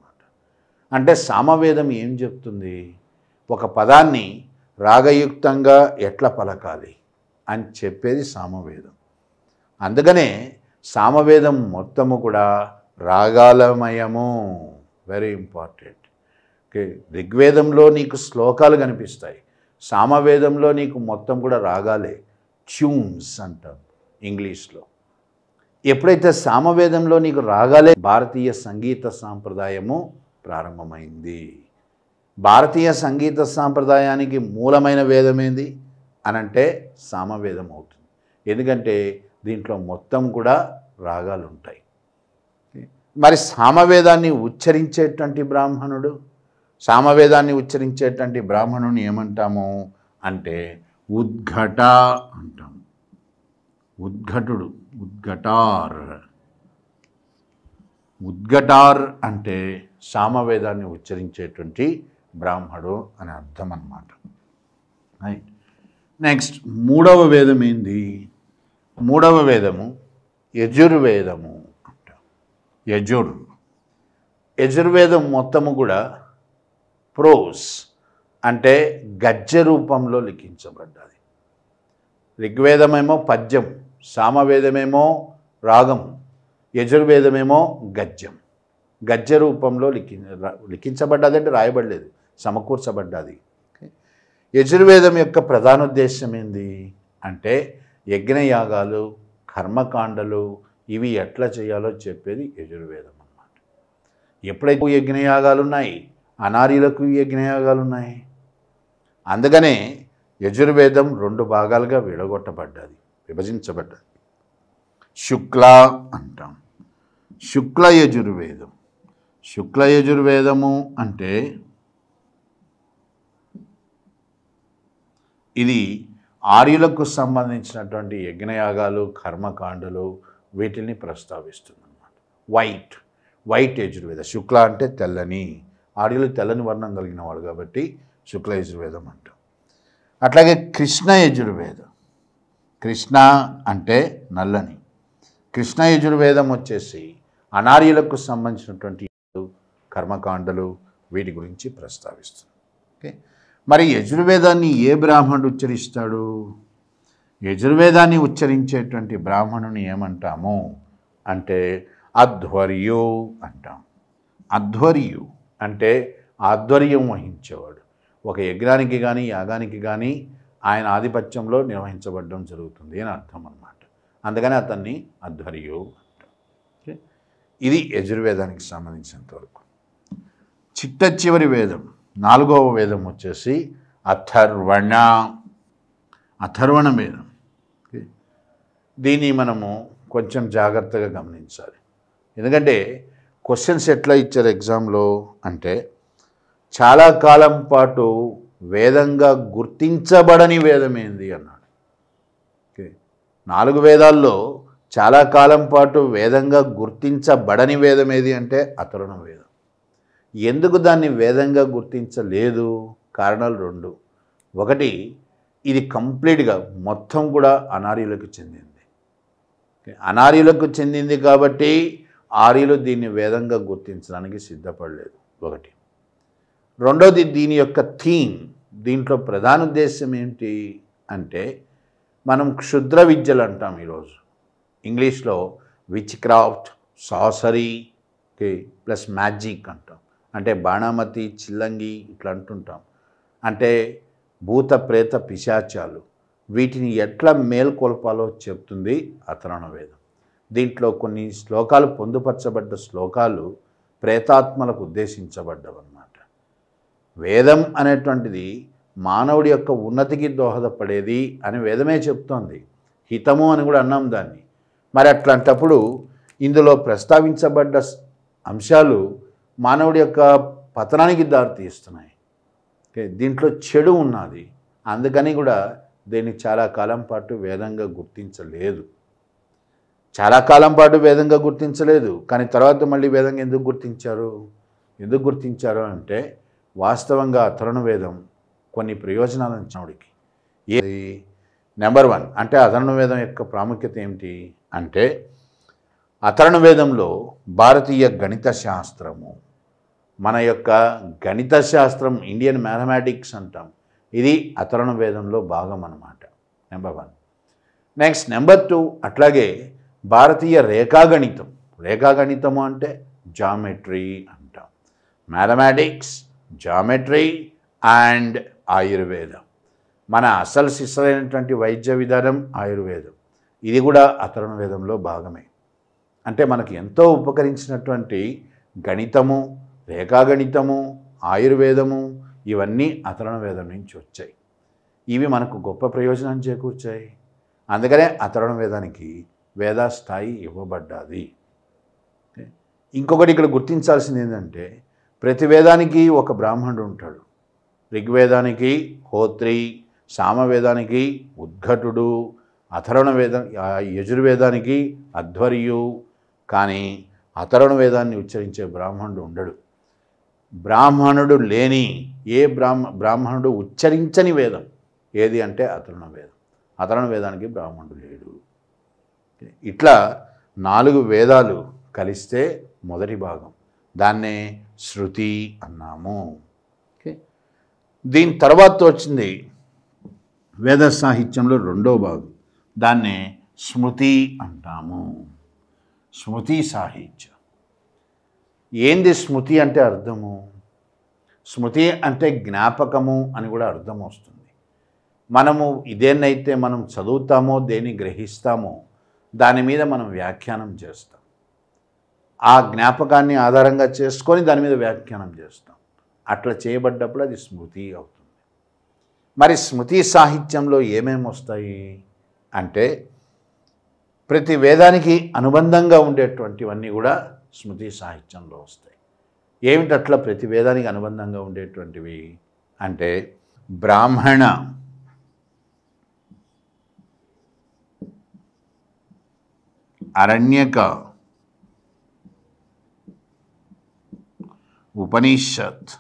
అంటే సామవేదం ఏం చెప్తుంది, ఒక పదాన్ని రాగయుక్తంగా ఎట్లా పలకాలి అని చెప్పేది సామవేదం. అందుకనే సామవేదం మొత్తము కూడా రాగాలమయము, వెరీ ఇంపార్టెంట్. ఓకే, ఋగ్వేదంలో నీకు శ్లోకాలు కనిపిస్తాయి, సామవేదంలో నీకు మొత్తం కూడా రాగాలే, ట్యూన్స్ అంటాం ఇంగ్లీష్లో. ఎప్పుడైతే సామవేదంలో నీకు రాగాలే, భారతీయ సంగీత సాంప్రదాయము ప్రారంభమైంది. భారతీయ సంగీత సాంప్రదాయానికి మూలమైన వేదం ఏంది అనంటే సామవేదం అవుతుంది. ఎందుకంటే దీంట్లో మొత్తం కూడా రాగాలు ఉంటాయి. మరి సామవేదాన్ని ఉచ్చరించేటువంటి బ్రాహ్మణుని ఏమంటాము అంటే ఉద్ఘట అంటాం. ఉద్ఘటార్ అంటే సామవేదాన్ని ఉచ్చరించేటువంటి బ్రాహ్మడు అని అర్థం అన్నమాట. రైట్. నెక్స్ట్ మూడవ వేదం ఏంది? మూడవ వేదము యజుర్వేదము అంటాం. యజుర్వేదం మొత్తము కూడా ప్రోస్ అంటే గద్య రూపంలో లిఖించబడ్డది. ఋగ్వేదమేమో పద్యం, సామవేదమేమో రాగం, యజుర్వేదమేమో గద్య రూపంలో లిఖించబడ్డది. అంటే రాయబడలేదు, సమకూర్చబడ్డది. యజుర్వేదం యొక్క ప్రధానోద్దేశం ఏంది అంటే యజ్ఞయాగాలు, కర్మకాండలు ఇవి ఎట్లా చేయాలో చెప్పేది యజుర్వేదం అన్నమాట. ఎప్పుడైతే యజ్ఞయాగాలు ఉన్నాయి, అనార్యులకు యజ్ఞయాగాలు ఉన్నాయి. అందుకనే యజుర్వేదం 2 భాగాలుగా విభజించబడ్డది. శుక్ల అంటాం. శుక్ల యజుర్వేదము అంటే ఇది ఆర్యులకు సంబంధించినటువంటి యజ్ఞయాగాలు, కర్మకాండలు వీటిని ప్రస్తావిస్తుంది అన్నమాట. వైట్ యజుర్వేద. శుక్ల అంటే తెల్లని, ఆర్యులు తెల్లని వర్ణం కలిగిన వాడు కాబట్టి శుక్ల యజుర్వేదం అంటాం. అట్లాగే కృష్ణ యజుర్వేదం. కృష్ణ అంటే నల్లని. కృష్ణ యజుర్వేదం వచ్చేసి అనార్యులకు సంబంధించినటువంటి కర్మకాండలు వీటి గురించి ప్రస్తావిస్తుంది. ఓకే, మరి యజుర్వేదాన్ని ఏ బ్రాహ్మణుడు ఉచ్చరిస్తాడు? యజుర్వేదాన్ని ఉచ్చరించేటువంటి బ్రాహ్మణుని ఏమంటాము అంటే అధ్వర్యు అంటాం. అధ్వర్యు అంటే ఆధ్వర్యం వహించేవాడు. ఒక యజ్ఞానికి కానీ యాగానికి కానీ ఆయన ఆధిపత్యంలో నిర్వహించబడడం జరుగుతుంది అని అర్థం అన్నమాట. అందుకని అతన్ని అధ్వర్యు అంటాం. ఇది యజుర్వేదానికి సంబంధించినంతవరకు. చిట్ట చివరి వేదం, 4వ వేదం వచ్చేసి అథర్వణ వేదం. దీన్ని మనము కొంచెం జాగ్రత్తగా గమనించాలి. ఎందుకంటే క్వశ్చన్స్ ఎట్లా ఇచ్చారు ఎగ్జామ్లో అంటే చాలా కాలం పాటు వేదంగా గుర్తించబడని వేదం ఏంది అన్నాడు. ఓకే, 4 వేదాల్లో చాలా కాలం పాటు వేదంగా గుర్తించబడని వేదం ఏది అంటే అథర్వణ వేదం. ఎందుకు దాన్ని వేదంగా గుర్తించలేదు? కారణాలు 2. ఒకటి, ఇది కంప్లీట్గా మొత్తం కూడా అనార్యులకు చెందింది. అనార్యులకు చెందింది కాబట్టి ఆర్యులు దీన్ని వేదంగా గుర్తించడానికి సిద్ధపడలేదు. ఒకటి. రెండోది, దీని యొక్క థీమ్, దీంట్లో ప్రధాన ఉద్దేశం ఏంటి అంటే మనం క్షుద్ర విద్యలు అంటాం ఈరోజు ఇంగ్లీష్లో, witchcraft, sorcery, okay, plus magic అంటాం. అంటే బాణామతి, చిల్లంగి ఇట్లా అంటుంటాం. అంటే భూత ప్రేత పిశాచాలు, వీటిని ఎట్లా మేల్కొల్పాలో చెప్తుంది అథర్వణ వేదం. దీంట్లో కొన్ని శ్లోకాలు, పొందుపరచబడ్డ శ్లోకాలు ప్రేతాత్మలకు ఉద్దేశించబడ్డవన్నమాట. వేదం అనేటువంటిది మానవుడి యొక్క ఉన్నతికి దోహదపడేది అని వేదమే చెప్తోంది. హితము అని కూడా అన్నాం దాన్ని. మరి అట్లాంటప్పుడు ఇందులో ప్రస్తావించబడ్డ అంశాలు మానవుడి యొక్క పతనానికి దారితీస్తున్నాయి. ఓకే, దీంట్లో చెడు ఉన్నది. అందుకని కూడా దీన్ని చాలా కాలం పాటు వేదంగా గుర్తించలేదు. చాలా కాలం పాటు వేదంగా గుర్తించలేదు. కానీ తర్వాత మళ్ళీ వేదంగా ఎందుకు గుర్తించారు అంటే వాస్తవంగా అథర్వణ వేదం కొన్ని ప్రయోజనాలు ఇచ్చినోడికి. ఏది? నెంబర్ 1 అంటే అథర్వణ వేదం యొక్క ప్రాముఖ్యత ఏమిటి అంటే అథర్వణ వేదంలో భారతీయ గణిత శాస్త్రము, మన యొక్క గణిత శాస్త్రం, ఇండియన్ మ్యాథమెటిక్స్ అంటాం, ఇది అథర్వణ వేదంలో భాగం అన్నమాట. నెంబర్ 1. నెక్స్ట్ నెంబర్ 2, అట్లాగే భారతీయ రేఖాగణితము అంటే జామెట్రీ అంటాం. మ్యాథమెటిక్స్, జామెట్రీ అండ్ ఆయుర్వేదం, మన అసలు సిసలైనటువంటి వైద్య విధానం ఆయుర్వేదం, ఇది కూడా అథర్వణ వేదంలో భాగమే. అంటే మనకు ఎంతో ఉపకరించినటువంటి గణితము, రేఖాగణితము, ఆయుర్వేదము, ఇవన్నీ అథర్వణ వేదం నుంచి వచ్చాయి. ఇవి మనకు గొప్ప ప్రయోజనాన్ని చేకూర్చాయి. అందుకనే అథర్వణ వేదానికి వేద స్థాయి ఇవ్వబడ్డది. ఇంకొకటి ఇక్కడ గుర్తించాల్సింది ఏంటంటే ప్రతి వేదానికి ఒక బ్రాహ్మణుడు ఉంటాడు. ఋగ్వేదానికి హోత్రి, సామవేదానికి ఉద్ఘటుడు, యజుర్వేదానికి అధ్వర్యు. కానీ అథర్వణ వేదాన్ని ఉచ్చరించే బ్రాహ్మణుడు ఉండడు. బ్రాహ్మణుడు లేని బ్రాహ్మణుడు ఉచ్చరించని వేదం ఏది అంటే అథర్వణ వేదం. అథర్వణ వేదానికి బ్రాహ్మణుడు లేడు. ఇట్లా 4 వేదాలు కలిస్తే మొదటి భాగం, దాన్నే శృతి అన్నాము. ఓకే, దీని తర్వాత వచ్చింది వేద సాహిత్యంలో రెండో భాగం, దాన్నే స్మృతి అంటాము. స్మృతి సాహిత్యం ఏంది? స్మృతి అంటే అర్థము, స్మృతి అంటే జ్ఞాపకము అని కూడా అర్థం వస్తుంది. మనము ఇదేనైతే మనం చదువుతామో, దేన్ని గ్రహిస్తామో దాని మీద మనం వ్యాఖ్యానం చేస్తాం. ఆ జ్ఞాపకాన్ని ఆధారంగా చేసుకొని దాని మీద వ్యాఖ్యానం చేస్తాం. అట్లా చేయబడ్డప్పుడు అది స్మృతి అవుతుంది. మరి స్మృతి సాహిత్యంలో ఏమేమి వస్తాయి అంటే ప్రతి వేదానికి అనుబంధంగా ఉండేటువంటివన్నీ కూడా స్మృతి సాహిత్యంలో వస్తాయి. ఏమిటి అట్లా ప్రతి వేదానికి అనుబంధంగా ఉండేటువంటివి అంటే బ్రాహ్మణ, అరణ్యక, ఉపనిషత్,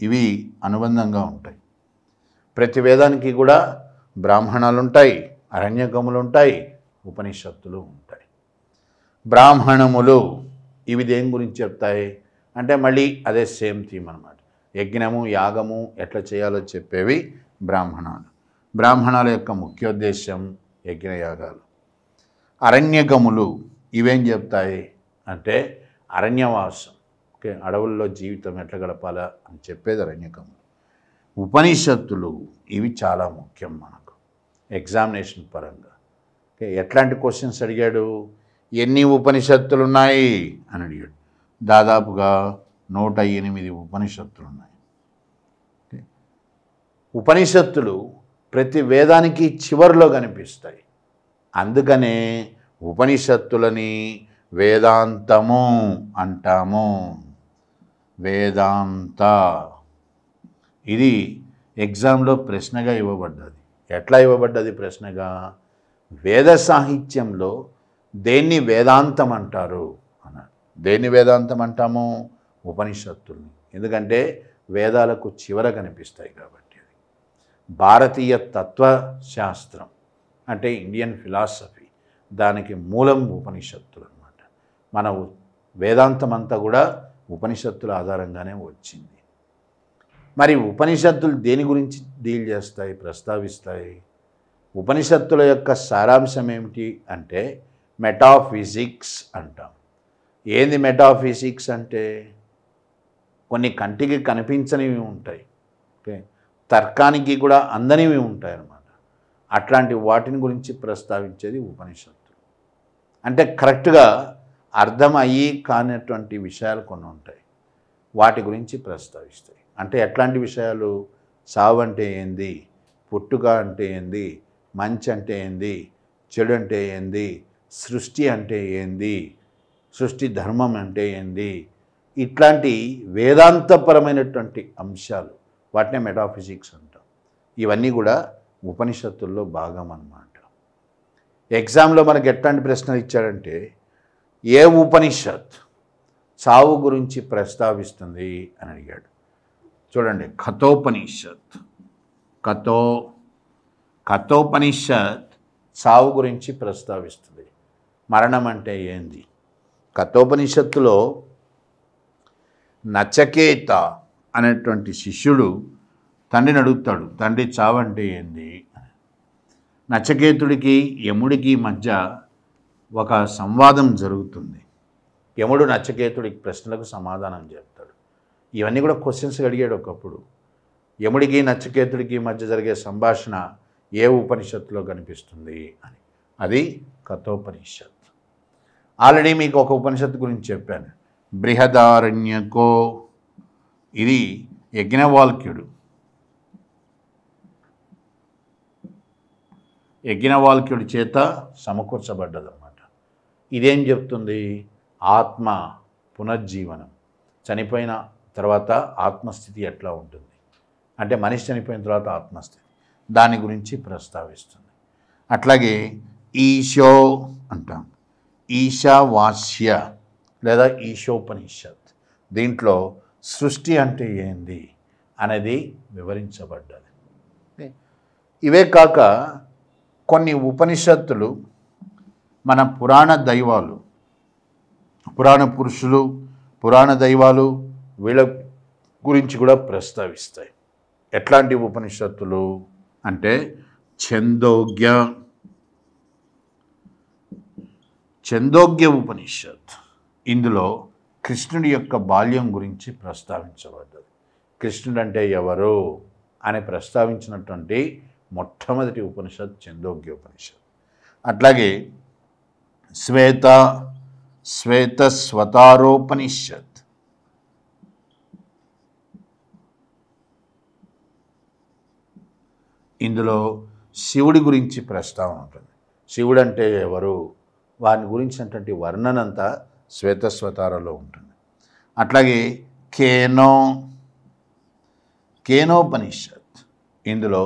ఇవి అనుబంధంగా ఉంటాయి. ప్రతి వేదానికి కూడా బ్రాహ్మణాలు ఉంటాయి, అరణ్యకములు ఉంటాయి, ఉపనిషత్తులు ఉంటాయి. బ్రాహ్మణములు ఇవి దేని గురించి చెప్తాయి అంటే మళ్ళీ అదే సేమ్ థీమ్ అన్నమాట. యజ్ఞము, యాగము ఎట్లా చేయాలో చెప్పేవి బ్రాహ్మణాలు. బ్రాహ్మణాల యొక్క ముఖ్యోద్దేశం యజ్ఞయాగాలు. అరణ్యకములు ఇవేం చెప్తాయి అంటే అరణ్యవాసం, ఓకే, అడవుల్లో జీవితం ఎట్లా గడపాలా అని చెప్పేది అరణ్యకములు. ఉపనిషత్తులు ఇవి చాలా ముఖ్యం మనకు ఎగ్జామినేషన్ పరంగా. ఓకే, ఎట్లాంటి క్వశ్చన్స్ అడిగాడు? ఎన్ని ఉపనిషత్తులు ఉన్నాయి అని అడిగాడు. దాదాపుగా 108 ఉపనిషత్తులు ఉన్నాయి. ఉపనిషత్తులు ప్రతి వేదానికి చివరిలో కనిపిస్తాయి. అందుకనే ఉపనిషత్తులని వేదాంతము అంటాము. వేదాంత. ఇది ఎగ్జామ్లో ప్రశ్నగా ఇవ్వబడ్డది. ఎట్లా ఇవ్వబడ్డది ప్రశ్నగా? వేద సాహిత్యంలో దేన్ని వేదాంతం అంటారు అన్నాడు. దేన్ని వేదాంతం అంటాము? ఉపనిషత్తుల్ని. ఎందుకంటే వేదాలకు చివర కనిపిస్తాయి కాబట్టి. అది భారతీయ తత్వశాస్త్రం అంటే ఇండియన్ ఫిలాసఫీ, దానికి మూలం ఉపనిషత్తులు అన్నమాట. మన వేదాంతం అంతా కూడా ఉపనిషత్తుల ఆధారంగానే వచ్చింది. మరి ఉపనిషత్తులు దేని గురించి డీల్ చేస్తాయి, ప్రస్తావిస్తాయి? ఉపనిషత్తుల యొక్క సారాంశం ఏమిటి అంటే మెటాఫిజిక్స్ అంటాం. ఏంది మెటాఫిజిక్స్ అంటే? కొన్ని కంటికి కనిపించనివి ఉంటాయి, ఓకే, తర్కానికి కూడా అందనివి ఉంటాయి అన్నమాట. అట్లాంటి వాటిని గురించి ప్రస్తావించేది ఉపనిషత్తులు. అంటే కరెక్ట్గా అర్థం అయ్యి కానటువంటి విషయాలు కొన్ని ఉంటాయి, వాటి గురించి ప్రస్తావిస్తాయి. అంటే ఎట్లాంటి విషయాలు? సావు అంటే ఏంది, పుట్టుక అంటే ఏంది, మంచి అంటే ఏంది, చెడు అంటే ఏంది, సృష్టి అంటే ఏంది, సృష్టి ధర్మం అంటే ఏంది, ఇట్లాంటి వేదాంతపరమైనటువంటి అంశాలు, వాటినే మెటాఫిజిక్స్ అంటాం. ఇవన్నీ కూడా ఉపనిషత్తుల్లో భాగం అన్నమాట. ఎగ్జామ్లో మనకి ఎట్లాంటి ప్రశ్నలు ఇచ్చాడంటే, ఏ ఉపనిషత్ చావు గురించి ప్రస్తావిస్తుంది అని అడిగాడు. చూడండి, కఠోపనిషత్. కఠోపనిషత్ చావు గురించి ప్రస్తావిస్తుంది. మరణం అంటే ఏంది? కఠోపనిషత్తులో నచికేత అనేటువంటి శిష్యుడు తండ్రిని అడుగుతాడు, తండ్రి చావు అంటే ఏంది? నచికేతుడికి యముడికి మధ్య ఒక సంవాదం జరుగుతుంది. యముడు నచికేతుడికి ప్రశ్నలకు సమాధానం చెప్తాడు. ఇవన్నీ కూడా క్వశ్చన్స్ అడిగాడు ఒకప్పుడు. యముడికి నచికేతుడికి మధ్య జరిగే సంభాషణ ఏ ఉపనిషత్తులో కనిపిస్తుంది అని. అది కఠోపనిషత్. ఆల్రెడీ మీకు ఒక ఉపనిషత్తు గురించి చెప్పాను, బృహదారణ్యకో. ఇది యజ్ఞవాల్క్యుడి చేత సమకూర్చబడ్డదన్నమాట. ఇదేం చెప్తుంది? ఆత్మ పునర్జీవనం, చనిపోయిన తర్వాత ఆత్మస్థితి ఎట్లా ఉంటుంది అంటే, మనిషి చనిపోయిన తర్వాత ఆత్మస్థితి, దాని గురించి ప్రస్తావిస్తుంది. అట్లాగే ఈశో అంటాం, ఈశావాస్య లేదా ఈశోపనిషత్. దీంట్లో సృష్టి అంటే ఏంది అనేది వివరించబడ్డది. ఇవే కాక కొన్ని ఉపనిషత్తులు మన పురాణ దైవాలు, పురాణ పురుషులు, పురాణ దైవాలు, వీళ్ళ గురించి కూడా ప్రస్తావిస్తాయి. ఎట్లాంటి ఉపనిషత్తులు అంటే ఛందోగ్య ఉపనిషత్. ఇందులో కృష్ణుడి యొక్క బాల్యం గురించి ప్రస్తావించబడ్డది. కృష్ణుడు అంటే ఎవరు అని ప్రస్తావించినటువంటి మొట్టమొదటి ఉపనిషత్ ఛందోగ్య ఉపనిషత్. అట్లాగే శ్వేతస్వతారోపనిషత్. ఇందులో శివుడి గురించి ప్రస్తావన ఉంటుంది. శివుడు అంటే ఎవరు, వారి గురించినటువంటి వర్ణనంతా శ్వేతస్వతారలో ఉంటుంది. అట్లాగే కేనోపనిషత్. ఇందులో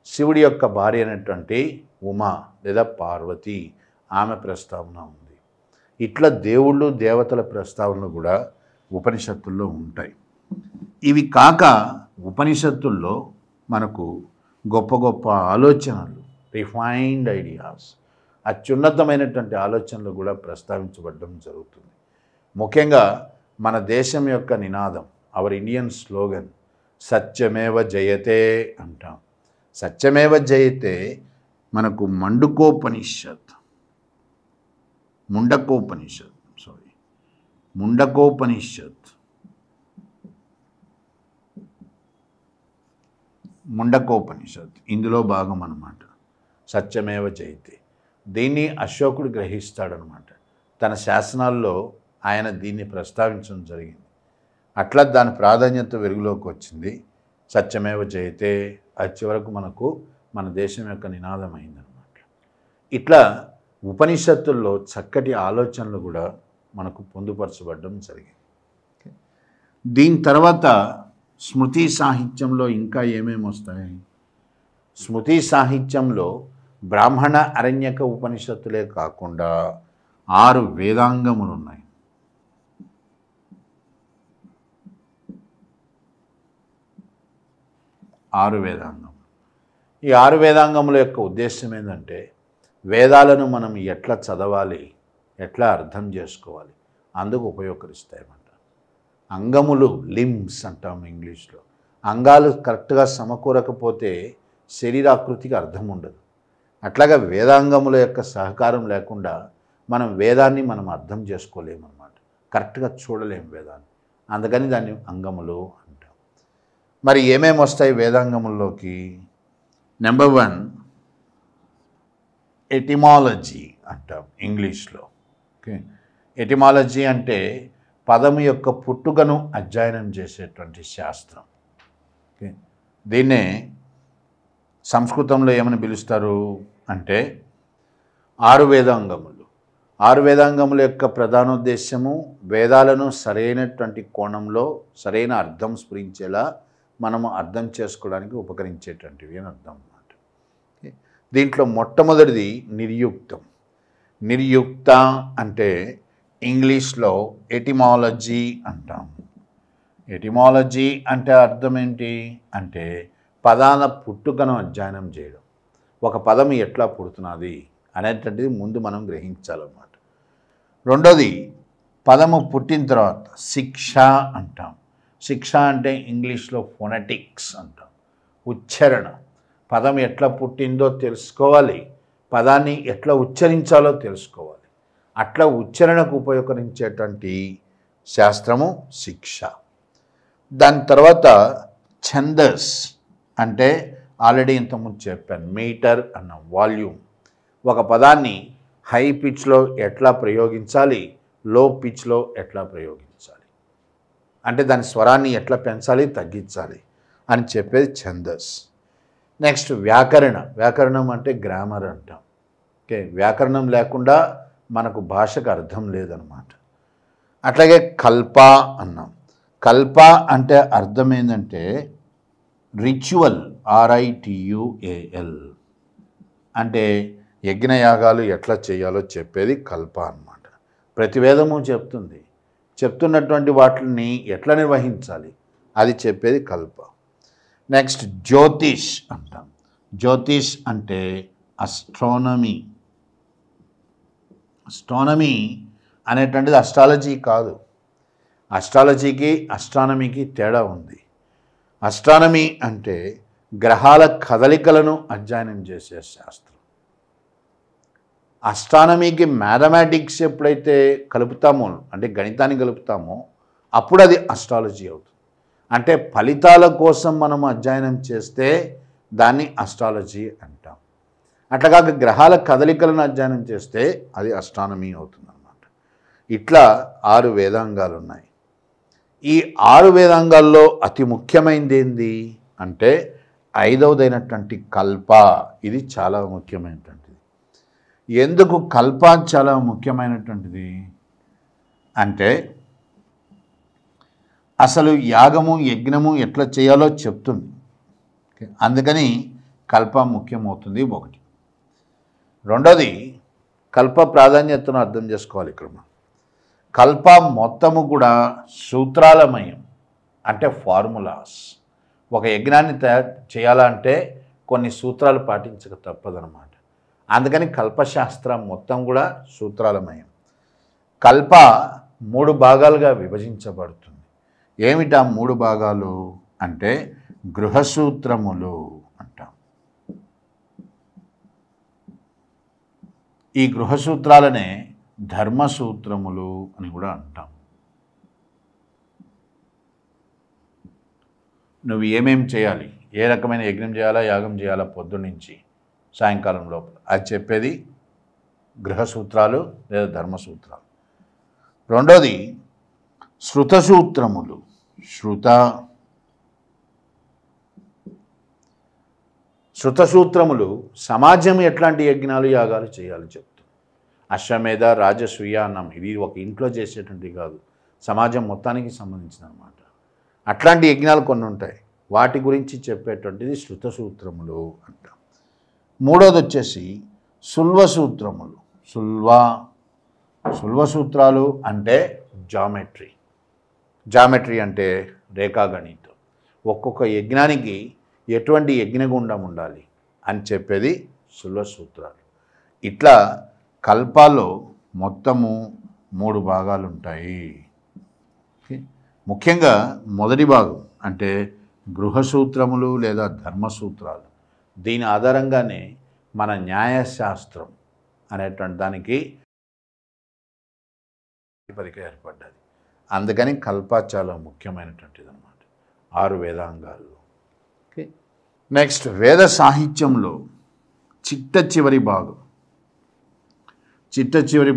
శివుడి యొక్క భార్య అయినటువంటి ఉమా లేదా పార్వతి, ఆమె ప్రస్తావన ఉంది. ఇట్లా దేవుళ్ళు దేవతల ప్రస్తావనలు కూడా ఉపనిషత్తుల్లో ఉంటాయి. ఇవి కాక ఉపనిషత్తుల్లో మనకు గొప్ప గొప్ప ఆలోచనలు, రిఫైన్డ్ ఐడియాస్, అత్యున్నతమైనటువంటి ఆలోచనలు కూడా ప్రస్తావించబడడం జరుగుతుంది. ముఖ్యంగా మన దేశం యొక్క నినాదం, అవర్ ఇండియన్ స్లోగన్ సత్యమేవ జయతే అంటాం. సత్యమేవ జయతే మనకు ముండకోపనిషత్ ఇందులో భాగం అన్నమాట. సత్యమేవ జయతే. దీన్ని అశోకుడు గ్రహిస్తాడనమాట. తన శాసనాల్లో ఆయన దీన్ని ప్రస్తావించడం జరిగింది. అట్లా దాని ప్రాధాన్యత వెలుగులోకి వచ్చింది. సత్యమేవ జయతే అది చివరకు మనకు మన దేశం యొక్క నినాదం అయిందనమాట. ఇట్లా ఉపనిషత్తుల్లో చక్కటి ఆలోచనలు కూడా మనకు పొందుపరచబడడం జరిగింది. దీని తర్వాత స్మృతి సాహిత్యంలో ఇంకా ఏమేమి వస్తాయి? స్మృతి సాహిత్యంలో బ్రాహ్మణ అరణ్యక ఉపనిషత్తులే కాకుండా 6 వేదాంగములు ఉన్నాయి. ఈ 6 వేదాంగముల యొక్క ఉద్దేశం ఏంటంటే వేదాలను మనం ఎట్లా చదవాలి, ఎట్లా అర్థం చేసుకోవాలి, అందుకు ఉపయోగకరిస్తాయన్నమాట. అంగములు లిమ్స్ అంటాం ఇంగ్లీష్లో. అంగాలు కరెక్ట్గా సమకూరకపోతే శరీరాకృతికి అర్థం ఉండదు. అట్లాగా వేదాంగముల యొక్క సహకారం లేకుండా మనం వేదాన్ని మనం అర్థం చేసుకోలేమన్నమాట, కరెక్ట్గా చూడలేము వేదాన్ని. అందుకని దాన్ని అంగములు అంటాం. మరి ఏమేమి వస్తాయి వేదాంగముల్లోకి? నెంబర్ 1 ఎటిమాలజీ అంటాం ఇంగ్లీష్లో. ఓకే, ఎటిమాలజీ అంటే పదము యొక్క పుట్టుకను అధ్యయనం చేసేటువంటి శాస్త్రం. ఓకే, దీన్నే సంస్కృతంలో ఏమని పిలుస్తారు అంటే 6 వేదాంగములు. 6 వేదాంగముల యొక్క ప్రధానోద్దేశము వేదాలను సరైనటువంటి కోణంలో సరైన అర్థం స్ఫురించేలా మనము అర్థం చేసుకోవడానికి ఉపకరించేటువంటివి అని అర్థం అన్నమాట. దీంట్లో మొట్టమొదటిది నిర్యుక్తం. నిర్యుక్త అంటే ఇంగ్లీష్లో ఎటిమాలజీ అంటాం. ఎటిమాలజీ అంటే అర్థం ఏంటి అంటే పదాల పుట్టుకను అధ్యయనం చేయడం. ఒక పదం ఎట్లా పుడుతున్నది అనేటువంటిది ముందు మనం గ్రహించాలన్నమాట. రెండోది పదము పుట్టిన తర్వాత శిక్ష అంటాం. శిక్ష అంటే ఇంగ్లీష్లో ఫొనెటిక్స్ అంటాం, ఉచ్చారణ. పదం ఎట్లా పుట్టిందో తెలుసుకోవాలి, పదాన్ని ఎట్లా ఉచ్చరించాలో తెలుసుకోవాలి. అట్లా ఉచ్చారణకు ఉపయోగించేటువంటి శాస్త్రము శిక్ష. దాని తర్వాత ఛందస్ అంటే ఆల్రెడీ ఇంతకుముందు చెప్పాను, మీటర్ అన్న వాల్యూమ్. ఒక పదాన్ని హై పిచ్లో ఎట్లా ప్రయోగించాలి, లో పిచ్లో ఎట్లా ప్రయోగించాలి, అంటే దాని స్వరాన్ని ఎట్లా పెంచాలి తగ్గించాలి అని చెప్పేది ఛందస్. నెక్స్ట్ వ్యాకరణ. వ్యాకరణం అంటే గ్రామర్ అంటాం. ఓకే, వ్యాకరణం లేకుండా మనకు భాషకు అర్థం లేదనమాట. అట్లాగే కల్ప అన్నాం. కల్ప అంటే అర్థం ఏంటంటే రిచువల్, RITUAL అంటే యజ్ఞయాగాలు ఎట్లా చేయాలో చెప్పేది కల్ప అన్నమాట. ప్రతి వేదము చెప్తుంది, చెప్తున్నటువంటి వాటిని ఎట్లా నిర్వహించాలి అది చెప్పేది కల్ప. నెక్స్ట్ జ్యోతిష్ అంటాం. జ్యోతిష్ అంటే అస్ట్రానమీ. అస్ట్రానమీ అనేటువంటిది అస్ట్రాలజీ కాదు. అస్ట్రాలజీకి అస్ట్రానమీకి తేడా ఉంది. అస్ట్రానమీ అంటే గ్రహాల కదలికలను అధ్యయనం చేసే శాస్త్రం. అస్ట్రానమీకి మ్యాథమెటిక్స్ ఎప్పుడైతే కలుపుతామో, అంటే గణితాన్ని కలుపుతామో, అప్పుడు అది అస్ట్రాలజీ అవుతుంది. అంటే ఫలితాల కోసం మనం అధ్యయనం చేస్తే దాన్ని అస్ట్రాలజీ అంటాం. అట్లాగా గ్రహాల కదలికలను అధ్యయనం చేస్తే అది అస్ట్రానమీ అవుతుంది అన్నమాట. ఇట్లా 6 వేదాంగాలు ఉన్నాయి. ఈ 6 వేదాంగాల్లో అతి ముఖ్యమైనది ఏంది అంటే 5వదైనటువంటి కల్ప. ఇది చాలా ముఖ్యమైనటువంటిది. ఎందుకు కల్ప చాలా ముఖ్యమైనటువంటిది అంటే అసలు యాగము యజ్ఞము ఎట్లా చేయాలో చెప్తుంది. అందుకని కల్ప ముఖ్యమవుతుంది ఒకటి. రెండోది కల్ప ప్రాధాన్యతను అర్థం చేసుకోవాలి. ఇక్కడ కల్ప మొత్తము కూడా సూత్రాలమయం, అంటే ఫార్ములాస్. ఒక యజ్ఞాన్ని తయారు చేయాలంటే కొన్ని సూత్రాలు పాటించక తప్పదనమాట. అందుకని కల్పశాస్త్రం మొత్తం కూడా సూత్రాలమయం. కల్ప 3 భాగాలుగా విభజించబడుతుంది. ఏమిటా 3 భాగాలు అంటే గృహసూత్రములు అంటాం. ఈ గృహసూత్రాలనే ధర్మసూత్రములు అని కూడా అంటాం. నువ్వు ఏమేం చేయాలి, ఏ రకమైన యజ్ఞం చేయాలా యాగం చేయాలా పొద్దున్నుంచి సాయంకాలం లోపల అది చెప్పేది గృహసూత్రాలు లేదా ధర్మసూత్రాలు. రెండోది శృతసూత్రములు. శృతసూత్రములు సమాజం ఎట్లాంటి యజ్ఞాలు యాగాలు చేయాలి చెప్తుంది. అశ్వమేధ రాజసూయ అన్నాం. ఇది ఒక ఇంట్లో చేసేటువంటివి కాదు, సమాజం మొత్తానికి సంబంధించిన అన్నమాట. అట్లాంటి యజ్ఞాలు కొన్ని ఉంటాయి, వాటి గురించి చెప్పేటువంటిది శృత సూత్రములు అంటాం. మూడోది వచ్చేసి సుల్వ సూత్రములు. సుల్వ సూత్రాలు అంటే జామెట్రీ అంటే రేఖాగణితం. ఒక్కొక్క యజ్ఞానికి ఎటువంటి యజ్ఞగుండం ఉండాలి అని చెప్పేది సుల్వ సూత్రాలు. ఇట్లా కల్పాల్లో మొత్తము 3 భాగాలు ఉంటాయి. ముఖ్యంగా మొదటి భాగం అంటే గృహసూత్రములు లేదా ధర్మసూత్రాలు. దీని ఆధారంగానే మన న్యాయశాస్త్రం అనేటువంటి దానికి ప్రాతిపదిక ఏర్పడ్డది. అందుకని కల్ప చాలా ముఖ్యమైనటువంటిది అన్నమాట. 6 వేదాంగాలు. ఓకే. నెక్స్ట్ వేద సాహిత్యంలో చిట్ట చివరి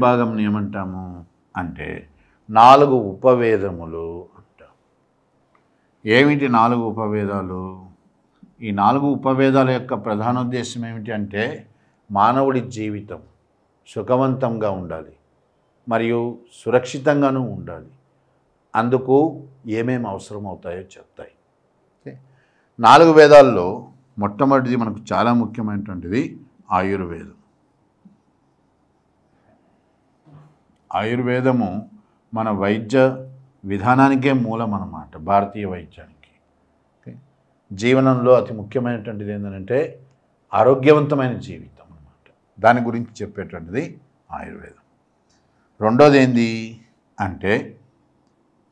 భాగం ఏమంటాము అంటే 4 ఉపవేదములు అంటాం. ఏమిటి 4 ఉపవేదాలు? ఈ 4 ఉపవేదాల యొక్క ప్రధానోద్దేశం ఏమిటి అంటే మానవుడి జీవితం సుఖవంతంగా ఉండాలి మరియు సురక్షితంగానూ ఉండాలి. అందుకు ఏమేమి అవసరం అవుతాయో చెప్తాయి. 4 వేదాల్లో మొట్టమొదటిది మనకు చాలా ముఖ్యమైనటువంటిది ఆయుర్వేదం. ఆయుర్వేదము మన వైద్య విధానానికే మూలం అన్నమాట, భారతీయ వైద్యానికి. జీవనంలో అతి ముఖ్యమైనటువంటిది ఏంటంటే ఆరోగ్యవంతమైన జీవితం అన్నమాట. దాని గురించి చెప్పేటువంటిది ఆయుర్వేదం. రెండోది ఏంది అంటే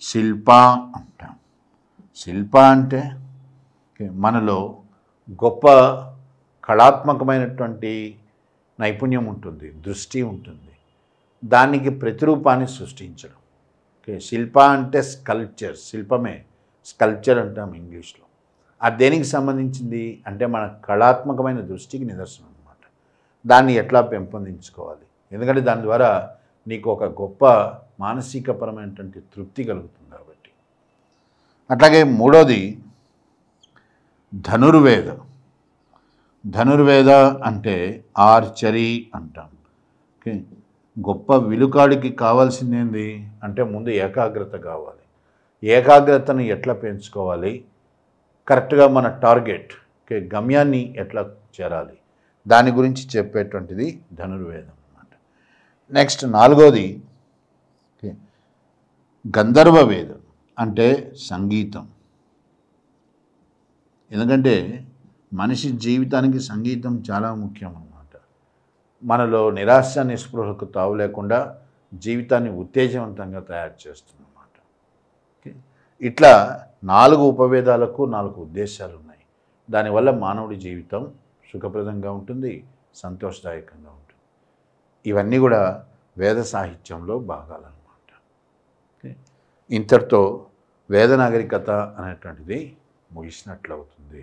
శిల్ప అంటాం. శిల్ప అంటే మనలో గొప్ప కళాత్మకమైనటువంటి నైపుణ్యం ఉంటుంది, దృష్టి ఉంటుంది, దానికి ప్రతిరూపాన్ని సృష్టించడం. ఓకే. శిల్ప అంటే స్కల్ప్చర్, శిల్పమే స్కల్ప్చర్ అంటాం ఇంగ్లీష్లో. అది దేనికి సంబంధించింది అంటే మన కళాత్మకమైన దృష్టికి నిదర్శనం అన్నమాట. దాన్ని ఎట్లా పెంపొందించుకోవాలి, ఎందుకంటే దాని ద్వారా నీకు ఒక గొప్ప మానసికపరమైనటువంటి తృప్తి కలుగుతుంది కాబట్టి. అట్లాగే మూడోది ధనుర్వేద అంటే ఆర్చరీ అంటాం. ఓకే. గొప్ప విలుకాడికి కావాల్సింది ఏంది అంటే ముందు ఏకాగ్రత కావాలి. ఏకాగ్రతను ఎట్లా పెంచుకోవాలి, కరెక్ట్గా మన టార్గెట్ గమ్యాన్ని ఎట్లా చేరాలి, దాని గురించి చెప్పేటువంటిది ధనుర్వేదం అన్నమాట. నెక్స్ట్ 4వది గంధర్వ వేదం అంటే సంగీతం. ఎందుకంటే మనిషి జీవితానికి సంగీతం చాలా ముఖ్యం అన్నమాట. మనలో నిరాశ నిస్పృహకు తావు లేకుండా జీవితాన్ని ఉత్తేజవంతంగా తయారు చేస్తుందన్నమాట. ఇట్లా 4 ఉపవేదాలకు 4 ఉద్దేశాలు ఉన్నాయి. దానివల్ల మానవుడి జీవితం సుఖప్రదంగా ఉంటుంది, సంతోషదాయకంగా ఉంటుంది. ఇవన్నీ కూడా వేద సాహిత్యంలో భాగాలన్నమాట. ఇంతటితో వేద నాగరికత అనేటువంటిది ముగిసినట్లవుతుంది.